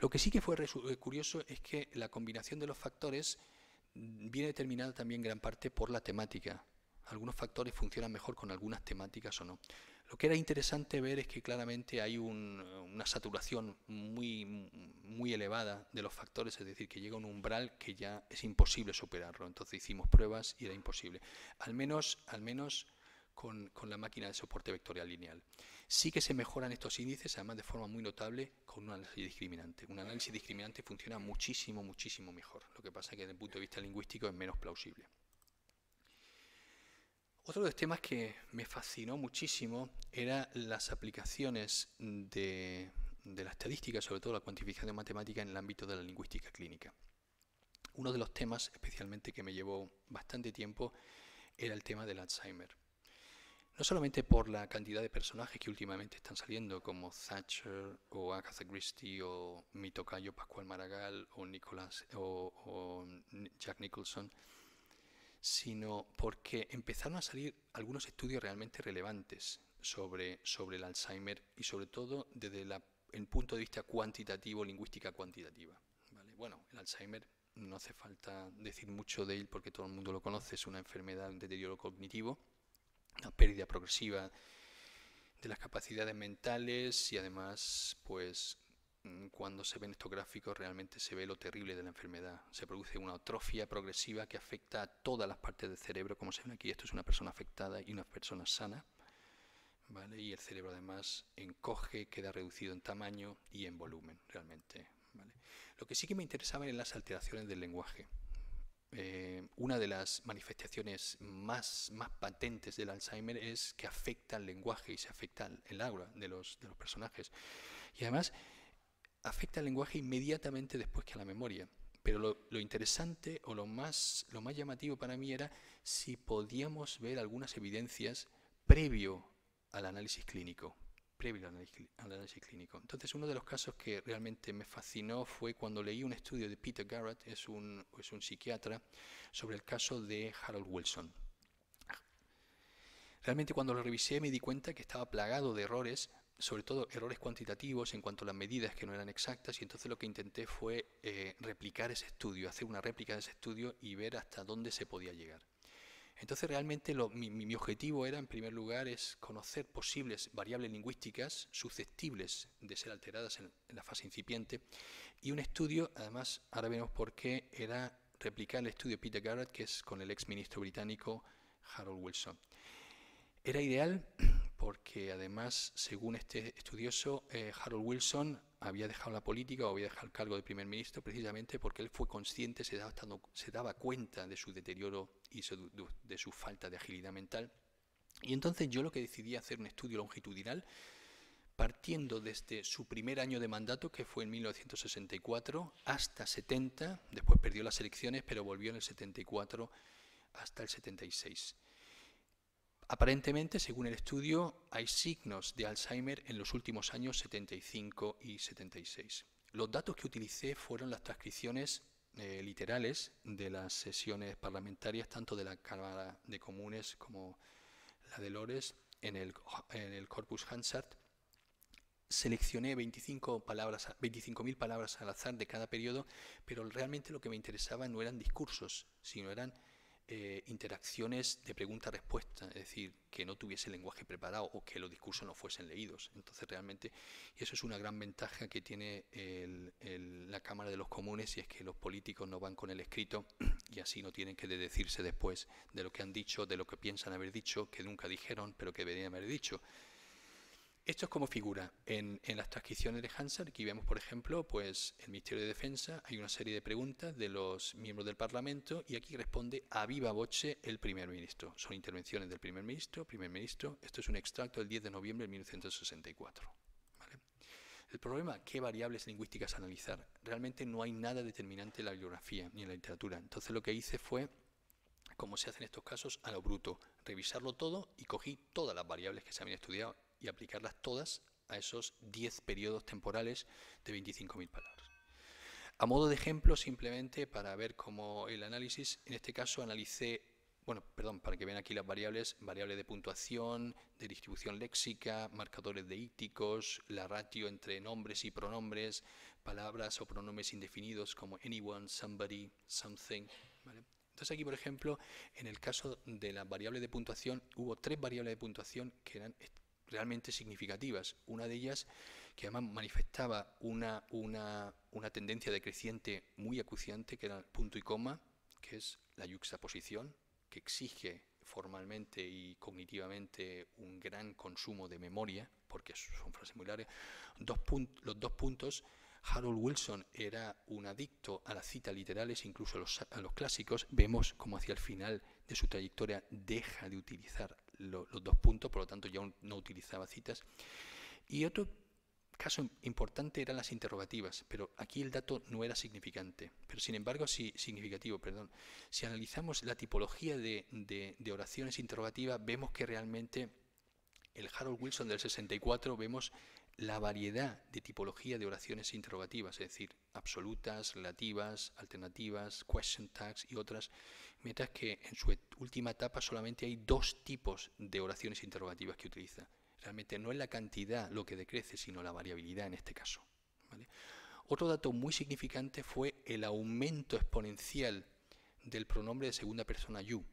Lo que sí que fue curioso es que la combinación de los factores viene determinada también en gran parte por la temática. Algunos factores funcionan mejor con algunas temáticas o no. Lo que era interesante ver es que claramente hay una saturación muy elevada de los factores, es decir, que llega a un umbral que ya es imposible superarlo. Entonces hicimos pruebas y era imposible, al menos con la máquina de soporte vectorial lineal. Sí que se mejoran estos índices, además de forma muy notable, con un análisis discriminante. Un análisis discriminante funciona muchísimo mejor. Lo que pasa es que desde el punto de vista lingüístico es menos plausible. Otro de los temas que me fascinó muchísimo eran las aplicaciones de la estadística, sobre todo la cuantificación matemática en el ámbito de la lingüística clínica. Uno de los temas, especialmente, que me llevó bastante tiempo, era el tema del Alzheimer. No solamente por la cantidad de personajes que últimamente están saliendo, como Thatcher o Agatha Christie o mi tocayo Pascual Maragall o Jack Nicholson, sino porque empezaron a salir algunos estudios realmente relevantes sobre el Alzheimer, y sobre todo desde el punto de vista cuantitativo, lingüística cuantitativa, ¿vale? Bueno, el Alzheimer no hace falta decir mucho de él porque todo el mundo lo conoce, es una enfermedad, un deterioro cognitivo, una pérdida progresiva de las capacidades mentales y además pues cuando se ven estos gráficos realmente se ve lo terrible de la enfermedad. Se produce una atrofia progresiva que afecta a todas las partes del cerebro, como se ve aquí. Esto es una persona afectada y una persona sana, ¿vale? Y el cerebro además encoge, queda reducido en tamaño y en volumen realmente, ¿vale? Lo que sí que me interesaba eran las alteraciones del lenguaje. Una de las manifestaciones más patentes del Alzheimer es que afecta al lenguaje y se afecta el aura de los personajes. Y además afecta al lenguaje inmediatamente después que a la memoria. Pero lo interesante o lo más llamativo para mí era si podíamos ver algunas evidencias previo al análisis clínico. Entonces, uno de los casos que realmente me fascinó fue cuando leí un estudio de Peter Garrett, es un psiquiatra, sobre el caso de Harold Wilson. Realmente cuando lo revisé me di cuenta que estaba plagado de errores, sobre todo errores cuantitativos en cuanto a las medidas que no eran exactas, y entonces lo que intenté fue replicar ese estudio, hacer una réplica de ese estudio y ver hasta dónde se podía llegar. Entonces realmente mi objetivo era, en primer lugar, es conocer posibles variables lingüísticas susceptibles de ser alteradas en la fase incipiente, y un estudio, además, ahora veremos por qué, era replicar el estudio de Peter Garrett, que es con el ex ministro británico Harold Wilson. Era ideal porque además, según este estudioso, Harold Wilson había dejado la política o había dejado el cargo de primer ministro precisamente porque él fue consciente, se daba cuenta de su deterioro y de su falta de agilidad mental. Y entonces yo lo que decidí hacer un estudio longitudinal partiendo desde su primer año de mandato, que fue en 1964, hasta 70, después perdió las elecciones, pero volvió en el 74 hasta el 76. Aparentemente, según el estudio, hay signos de Alzheimer en los últimos años 75 y 76. Los datos que utilicé fueron las transcripciones literales de las sesiones parlamentarias, tanto de la Cámara de Comunes como la de Lores, en el Corpus Hansard. Seleccioné 25.000 palabras al azar de cada periodo, pero realmente lo que me interesaba no eran discursos, sino eran interacciones de pregunta-respuesta, es decir, que no tuviese el lenguaje preparado o que los discursos no fuesen leídos. Entonces realmente, y eso es una gran ventaja que tiene la Cámara de los Comunes, y es que los políticos no van con el escrito y así no tienen que decirse después de lo que han dicho, de lo que piensan haber dicho, que nunca dijeron, pero que deberían haber dicho. Esto es como figura en las transcripciones de Hansard. Aquí vemos, por ejemplo, pues el Ministerio de Defensa, hay una serie de preguntas de los miembros del Parlamento y aquí responde a viva voce el primer ministro. Son intervenciones del primer ministro. Esto es un extracto del 10 de noviembre de 1964. ¿Vale? El problema, ¿qué variables lingüísticas analizar? Realmente no hay nada determinante en la bibliografía ni en la literatura. Entonces lo que hice fue, como se hace en estos casos, a lo bruto, revisarlo todo y cogí todas las variables que se habían estudiado y aplicarlas todas a esos 10 periodos temporales de 25.000 palabras. A modo de ejemplo, simplemente para ver cómo el análisis, en este caso analicé, para que vean aquí las variables de puntuación, de distribución léxica, marcadores deícticos, la ratio entre nombres y pronombres, palabras o pronombres indefinidos como anyone, somebody, something, ¿vale? Entonces aquí, por ejemplo, en el caso de las variables de puntuación, hubo 3 variables de puntuación que eran realmente significativas. Una de ellas, que además manifestaba una tendencia decreciente muy acuciante, que era el punto y coma, que es la yuxtaposición, que exige formalmente y cognitivamente un gran consumo de memoria, porque son frases muy largas. Los 2 puntos. Harold Wilson era un adicto a las citas literales, incluso a los clásicos. Vemos como hacia el final de su trayectoria deja de utilizar los 2 puntos, por lo tanto ya no utilizaba citas. Y otro caso importante eran las interrogativas, pero aquí el dato no era significante, pero sin embargo significativo. Si analizamos la tipología de oraciones interrogativas, vemos que realmente el Harold Wilson del 64 vemos la variedad de tipología de oraciones interrogativas, es decir, absolutas, relativas, alternativas, question tags y otras, mientras que en su última etapa solamente hay 2 tipos de oraciones interrogativas que utiliza. Realmente no es la cantidad lo que decrece, sino la variabilidad en este caso, ¿vale? Otro dato muy significante fue el aumento exponencial del pronombre de segunda persona you.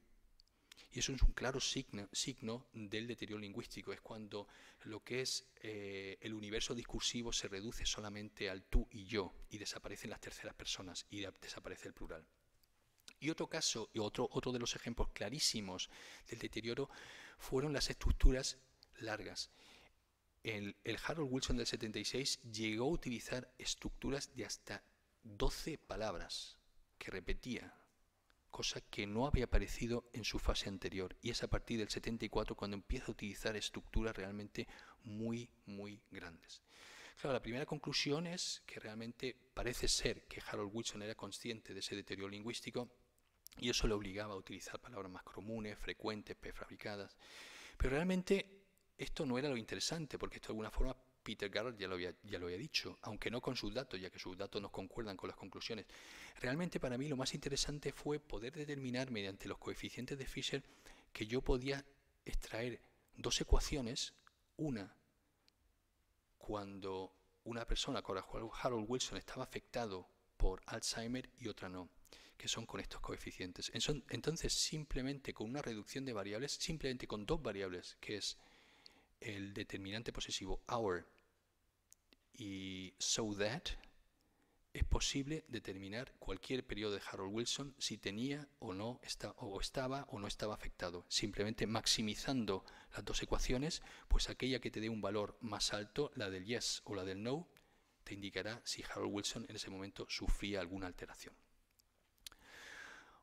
Y eso es un claro signo del deterioro lingüístico. Es cuando lo que es el universo discursivo se reduce solamente al tú y yo y desaparecen las terceras personas y desaparece el plural. Y otro caso, y otro de los ejemplos clarísimos del deterioro fueron las estructuras largas. El Harold Wilson del 76 llegó a utilizar estructuras de hasta 12 palabras que repetía, cosa que no había aparecido en su fase anterior. Y es a partir del 74 cuando empieza a utilizar estructuras realmente muy, muy grandes. Claro, la primera conclusión es que realmente parece ser que Harold Wilson era consciente de ese deterioro lingüístico y eso le obligaba a utilizar palabras más comunes, frecuentes, prefabricadas. Pero realmente esto no era lo interesante, porque esto de alguna forma Peter Garrett ya lo había dicho, aunque no con sus datos, ya que sus datos no concuerdan con las conclusiones. Realmente para mí lo más interesante fue poder determinar mediante los coeficientes de Fisher que yo podía extraer dos ecuaciones, una cuando una persona con la cual Harold Wilson estaba afectado por Alzheimer y otra no, que son con estos coeficientes. Entonces, simplemente con una reducción de variables, simplemente con dos variables, que es el determinante posesivo our y so that, es posible determinar cualquier periodo de Harold Wilson si tenía o no estaba o no estaba afectado. Simplemente maximizando las dos ecuaciones, pues aquella que te dé un valor más alto, la del yes o la del no, te indicará si Harold Wilson en ese momento sufría alguna alteración.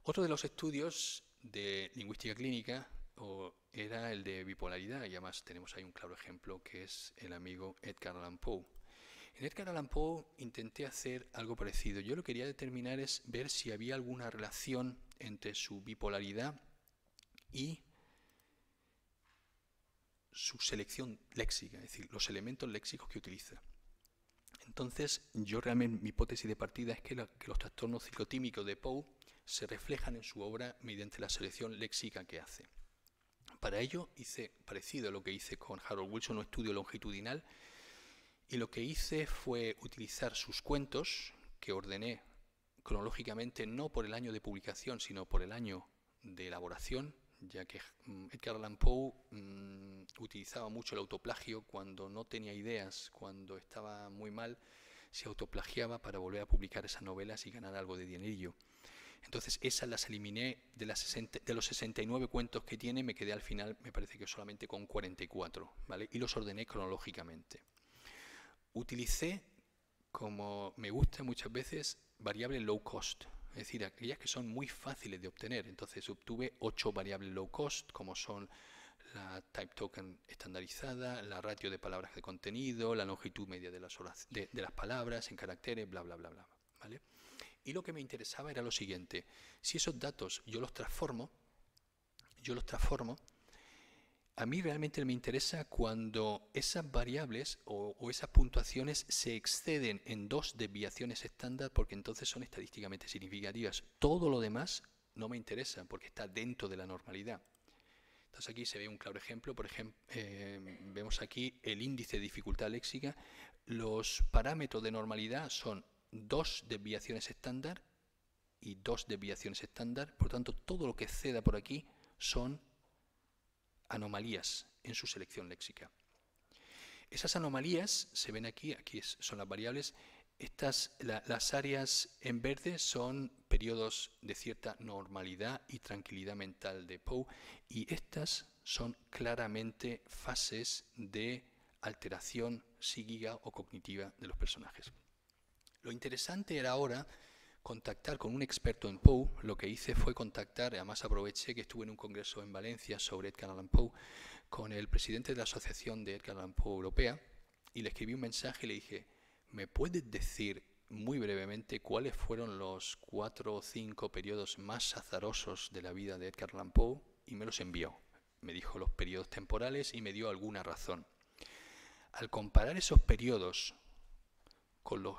Otro de los estudios de lingüística clínica era el de bipolaridad, y además tenemos ahí un claro ejemplo que es el amigo Edgar Allan Poe. En Edgar Allan Poe intenté hacer algo parecido. Yo lo que quería determinar es ver si había alguna relación entre su bipolaridad y su selección léxica, es decir, los elementos léxicos que utiliza. Entonces, yo realmente mi hipótesis de partida es que los trastornos ciclotímicos de Poe se reflejan en su obra mediante la selección léxica que hace. Para ello hice, parecido a lo que hice con Harold Wilson, un estudio longitudinal, y lo que hice fue utilizar sus cuentos, que ordené cronológicamente no por el año de publicación, sino por el año de elaboración, ya que Edgar Allan Poe utilizaba mucho el autoplagio cuando no tenía ideas, cuando estaba muy mal, se autoplagiaba para volver a publicar esas novelas y ganar algo de dinerillo. Entonces esas las eliminé de los 69 cuentos que tiene, me quedé al final, me parece que solamente con 44, ¿vale? Y los ordené cronológicamente. Utilicé, como me gusta muchas veces, variables low cost, es decir, aquellas que son muy fáciles de obtener. Entonces obtuve 8 variables low cost, como son la type token estandarizada, la ratio de palabras de contenido, la longitud media de las palabras en caracteres, bla, bla, bla, bla, ¿vale? Y lo que me interesaba era lo siguiente: si esos datos yo los transformo, a mí realmente me interesa cuando esas variables o esas puntuaciones se exceden en 2 desviaciones estándar, porque entonces son estadísticamente significativas. Todo lo demás no me interesa porque está dentro de la normalidad. Entonces aquí se ve un claro ejemplo. Por ejemplo, vemos aquí el índice de dificultad léxica. Los parámetros de normalidad son 2 desviaciones estándar y 2 desviaciones estándar. Por tanto, todo lo que exceda por aquí son anomalías en su selección léxica. Esas anomalías se ven aquí son las variables. Las áreas en verde son periodos de cierta normalidad y tranquilidad mental de Poe, y estas son claramente fases de alteración psíquica o cognitiva de los personajes. Lo interesante era ahora contactar con un experto en Poe. Lo que hice fue contactar, además aproveché que estuve en un congreso en Valencia sobre Edgar Allan Poe, con el presidente de la Asociación de Edgar Allan Poe Europea, y le escribí un mensaje y le dije: ¿me puedes decir muy brevemente cuáles fueron los 4 o 5 periodos más azarosos de la vida de Edgar Allan Poe? Y me los envió. Me dijo los periodos temporales y me dio alguna razón. Al comparar esos periodos con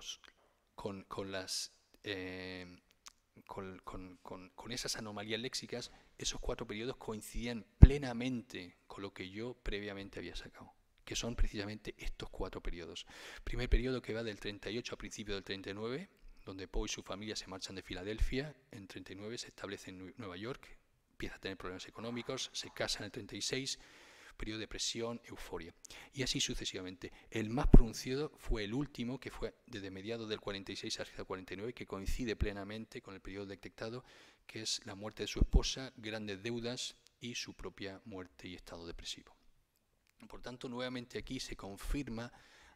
esas anomalías léxicas, esos 4 periodos coincidían plenamente con lo que yo previamente había sacado, que son precisamente estos 4 periodos. Primer periodo que va del 38 a principios del 39, donde Poe y su familia se marchan de Filadelfia. En 39 se establece en Nueva York, empieza a tener problemas económicos, se casa en el 36, periodo de depresión, euforia. Y así sucesivamente. El más pronunciado fue el último, que fue desde mediados del 46 hasta el 49, que coincide plenamente con el periodo detectado, que es la muerte de su esposa, grandes deudas y su propia muerte y estado depresivo. Por tanto, nuevamente aquí se confirma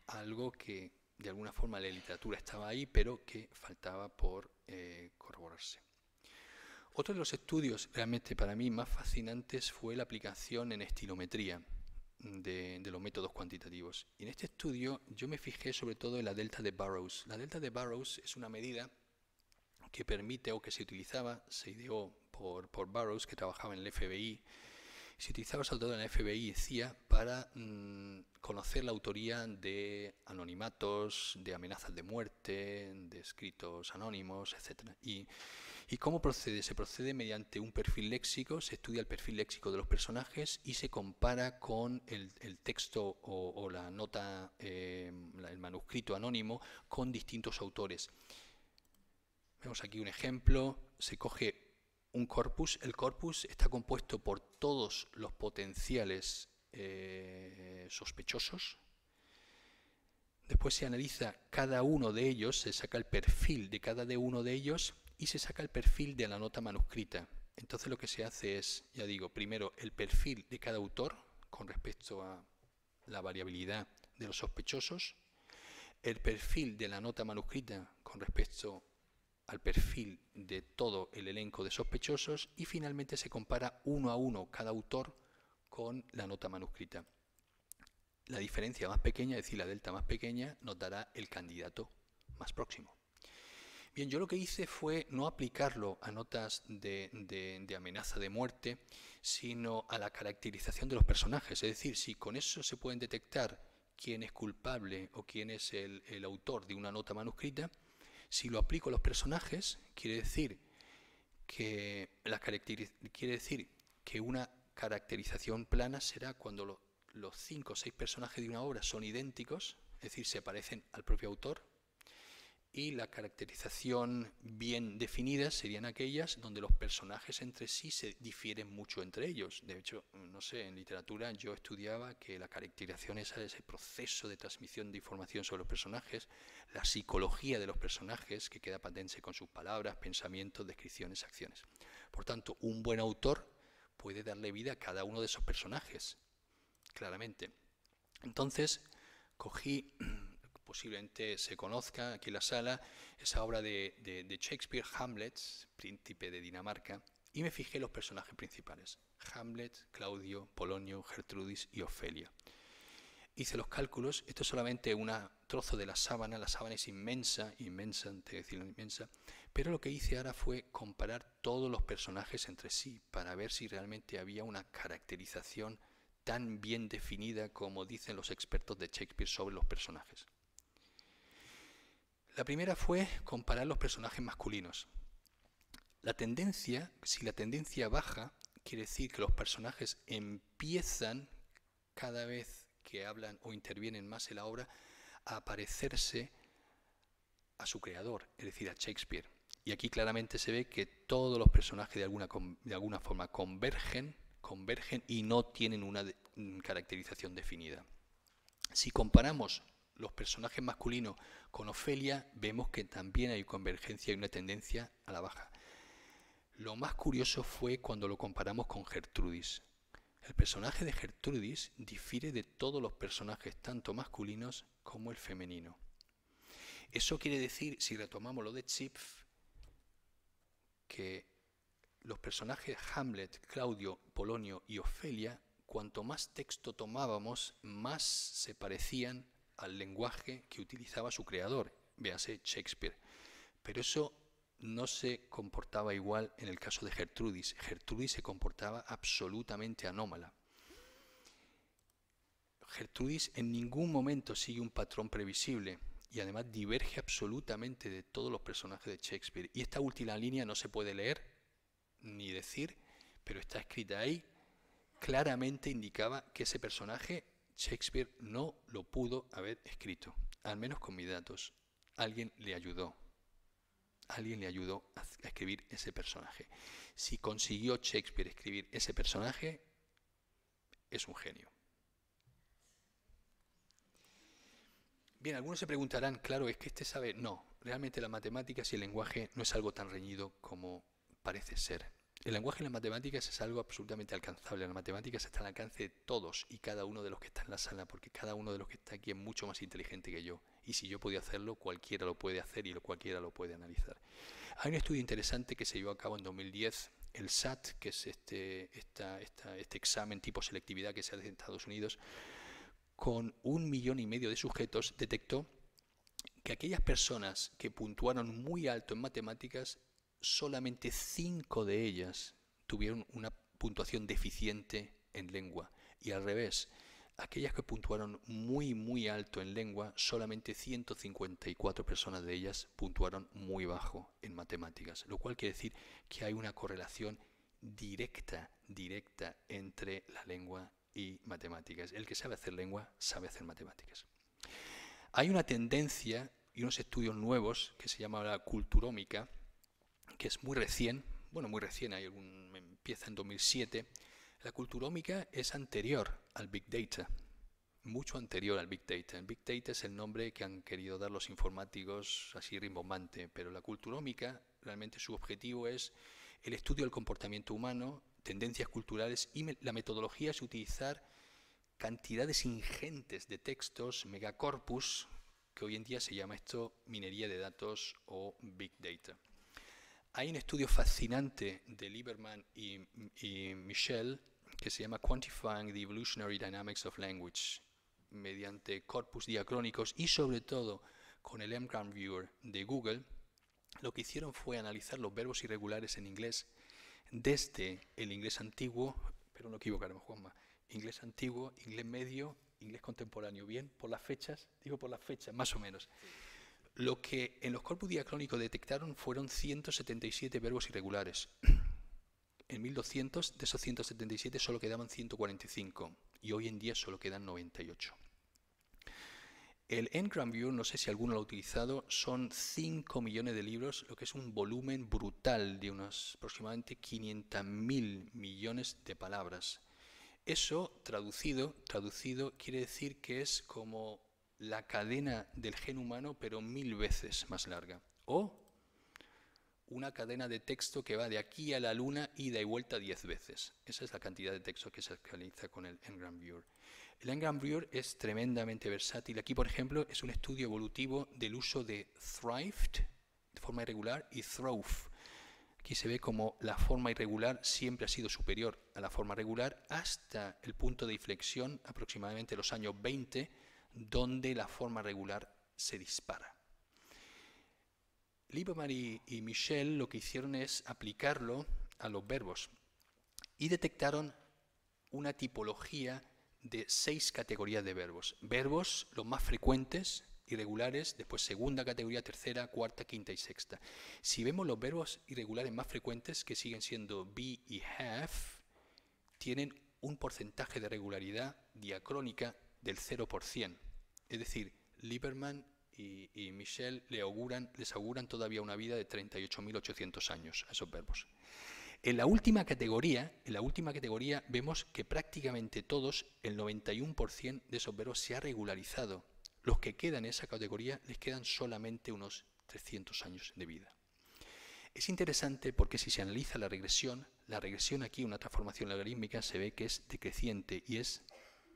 algo que de alguna forma la literatura estaba ahí, pero que faltaba por corroborarse. Otro de los estudios realmente para mí más fascinantes fue la aplicación en estilometría de los métodos cuantitativos. Y en este estudio yo me fijé sobre todo en la delta de Burrows. La delta de Burrows es una medida que permite o que se utilizaba, se ideó por Burrows, que trabajaba en el FBI, se utilizaba sobre todo en el FBI y CIA para conocer la autoría de anonimatos, de amenazas de muerte, de escritos anónimos, etc. ¿Y cómo procede? Se procede mediante un perfil léxico, se estudia el perfil léxico de los personajes y se compara con el texto o la nota, el manuscrito anónimo con distintos autores. Vemos aquí un ejemplo, se coge un corpus, el corpus está compuesto por todos los potenciales sospechosos. Después se analiza cada uno de ellos, se saca el perfil de cada uno de ellos y se saca el perfil de la nota manuscrita. Entonces lo que se hace es, ya digo, primero el perfil de cada autor con respecto a la variabilidad de los sospechosos, el perfil de la nota manuscrita con respecto al perfil de todo el elenco de sospechosos y finalmente se compara uno a uno cada autor con la nota manuscrita. La diferencia más pequeña, es decir, la delta más pequeña, nos dará el candidato más próximo. Bien, yo lo que hice fue no aplicarlo a notas de amenaza de muerte, sino a la caracterización de los personajes. Es decir, si con eso se pueden detectar quién es culpable o quién es el autor de una nota manuscrita, si lo aplico a los personajes, quiere decir que una caracterización plana será cuando los 5 o 6 personajes de una obra son idénticos, es decir, se parecen al propio autor, y la caracterización bien definida serían aquellas donde los personajes entre sí se difieren mucho entre ellos. De hecho, no sé, en literatura yo estudiaba que la caracterización es ese proceso de transmisión de información sobre los personajes, la psicología de los personajes que queda patente con sus palabras, pensamientos, descripciones, acciones. Por tanto, un buen autor puede darle vida a cada uno de esos personajes, claramente. Entonces, cogí, posiblemente se conozca aquí en la sala, esa obra de Shakespeare, Hamlet, príncipe de Dinamarca, y me fijé en los personajes principales, Hamlet, Claudio, Polonio, Gertrudis y Ofelia. Hice los cálculos, esto es solamente un trozo de la sábana es inmensa, pero lo que hice ahora fue comparar todos los personajes entre sí para ver si realmente había una caracterización tan bien definida como dicen los expertos de Shakespeare sobre los personajes. La primera fue comparar los personajes masculinos. La tendencia, si la tendencia baja, quiere decir que los personajes empiezan, cada vez que hablan o intervienen más en la obra, a parecerse a su creador, es decir, a Shakespeare. Y aquí claramente se ve que todos los personajes de alguna forma convergen y no tienen una caracterización definida. Si comparamos los personajes masculinos con Ofelia, vemos que también hay convergencia y una tendencia a la baja. Lo más curioso fue cuando lo comparamos con Gertrudis. El personaje de Gertrudis difiere de todos los personajes, tanto masculinos como el femenino. Eso quiere decir, si retomamos lo de Zipf, que los personajes Hamlet, Claudio, Polonio y Ofelia, cuanto más texto tomábamos, más se parecían al lenguaje que utilizaba su creador, véase Shakespeare. Pero eso no se comportaba igual en el caso de Gertrudis. Gertrudis se comportaba absolutamente anómala. Gertrudis en ningún momento sigue un patrón previsible y además diverge absolutamente de todos los personajes de Shakespeare. Y esta última línea no se puede leer ni decir, pero está escrita ahí. Claramente indicaba que ese personaje Shakespeare no lo pudo haber escrito, al menos con mis datos. Alguien le ayudó. Alguien le ayudó a escribir ese personaje. Si consiguió Shakespeare escribir ese personaje, es un genio. Bien, algunos se preguntarán, claro, es que este sabe. No, realmente las matemáticas y el lenguaje no es algo tan reñido como parece ser. El lenguaje y las matemáticas es algo absolutamente alcanzable. Las matemáticas están al alcance de todos y cada uno de los que está en la sala, porque cada uno de los que está aquí es mucho más inteligente que yo. Y si yo podía hacerlo, cualquiera lo puede hacer y cualquiera lo puede analizar. Hay un estudio interesante que se llevó a cabo en 2010, el SAT, que es este examen tipo selectividad que se hace en Estados Unidos, con 1,5 millones de sujetos, detectó que aquellas personas que puntuaron muy alto en matemáticas, solamente 5 de ellas tuvieron una puntuación deficiente en lengua. Y al revés, aquellas que puntuaron muy alto en lengua, solamente 154 personas de ellas puntuaron muy bajo en matemáticas. Lo cual quiere decir que hay una correlación directa entre la lengua y matemáticas. El que sabe hacer lengua, sabe hacer matemáticas. Hay una tendencia y unos estudios nuevos que se llama la culturómica, que es muy recién, empieza en 2007. La culturómica es anterior al Big Data, mucho anterior al Big Data. El Big Data es el nombre que han querido dar los informáticos así rimbombante, pero la culturómica, realmente su objetivo es el estudio del comportamiento humano, tendencias culturales, y la metodología es utilizar cantidades ingentes de textos, megacorpus, que hoy en día se llama esto minería de datos o Big Data. Hay un estudio fascinante de Lieberman y Michel que se llama Quantifying the Evolutionary Dynamics of Language, mediante corpus diacrónicos y sobre todo con el Ngram Viewer de Google. Lo que hicieron fue analizar los verbos irregulares en inglés desde el inglés antiguo, pero no equivocarme, Juanma, inglés antiguo, inglés medio, inglés contemporáneo. Bien, por las fechas, más o menos. Lo que en los corpus diacrónicos detectaron fueron 177 verbos irregulares. En 1200, de esos 177 solo quedaban 145 y hoy en día solo quedan 98. El Ngram Viewer, no sé si alguno lo ha utilizado, son 5 millones de libros, lo que es un volumen brutal de unos aproximadamente 500.000 millones de palabras. Eso, traducido, quiere decir que es como la cadena del gen humano, pero 1000 veces más larga. O una cadena de texto que va de aquí a la luna, ida y vuelta 10 veces. Esa es la cantidad de texto que se realiza con el Ngram Viewer. El Ngram Viewer es tremendamente versátil. Aquí, por ejemplo, es un estudio evolutivo del uso de thrived, de forma irregular, y throve. Aquí se ve como la forma irregular siempre ha sido superior a la forma regular hasta el punto de inflexión, aproximadamente los años 20, donde la forma regular se dispara. Lieberman y Michel lo que hicieron es aplicarlo a los verbos y detectaron una tipología de 6 categorías de verbos. Verbos, los más frecuentes, irregulares, después segunda categoría, tercera, cuarta, quinta y sexta. Si vemos los verbos irregulares más frecuentes, que siguen siendo be y have, tienen un porcentaje de regularidad diacrónica del 0%. Es decir, Lieberman y Michel les auguran todavía una vida de 38.800 años a esos verbos. En la última categoría vemos que prácticamente todos, el 91% de esos verbos se ha regularizado. Los que quedan en esa categoría les quedan solamente unos 300 años de vida. Es interesante porque si se analiza la regresión aquí, una transformación logarítmica, se ve que es decreciente y es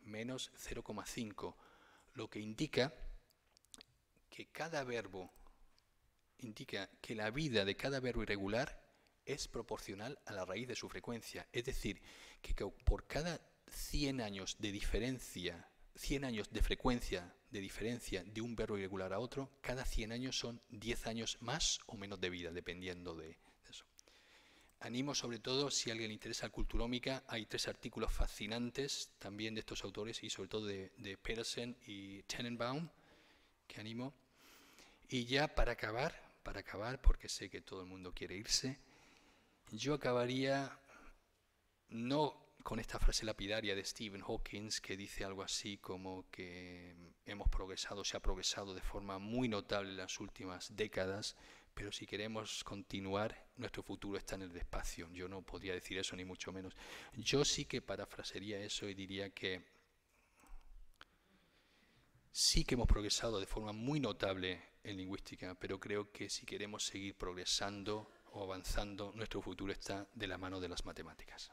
menos 0,5, lo que indica que la vida de cada verbo irregular es proporcional a la raíz de su frecuencia. Es decir, que por cada 100 años de diferencia, 100 años de frecuencia de diferencia de un verbo irregular a otro, cada 100 años son 10 años más o menos de vida, dependiendo de eso. Animo sobre todo, si a alguien le interesa la culturómica, hay 3 artículos fascinantes también de estos autores y sobre todo de Pedersen y Tenenbaum, que animo. Y ya para acabar, porque sé que todo el mundo quiere irse, yo acabaría no con esta frase lapidaria de Stephen Hawking, que dice algo así como que se ha progresado de forma muy notable en las últimas décadas, pero si queremos continuar, nuestro futuro está en el espacio. Yo no podría decir eso, ni mucho menos. Yo sí que parafrasearía eso y diría que sí que hemos progresado de forma muy notable en lingüística, pero creo que si queremos seguir progresando o avanzando, nuestro futuro está de la mano de las matemáticas.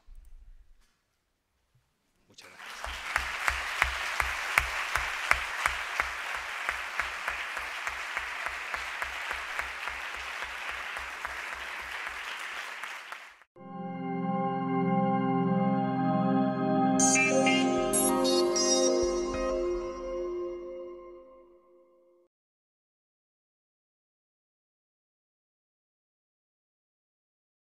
Muchas gracias.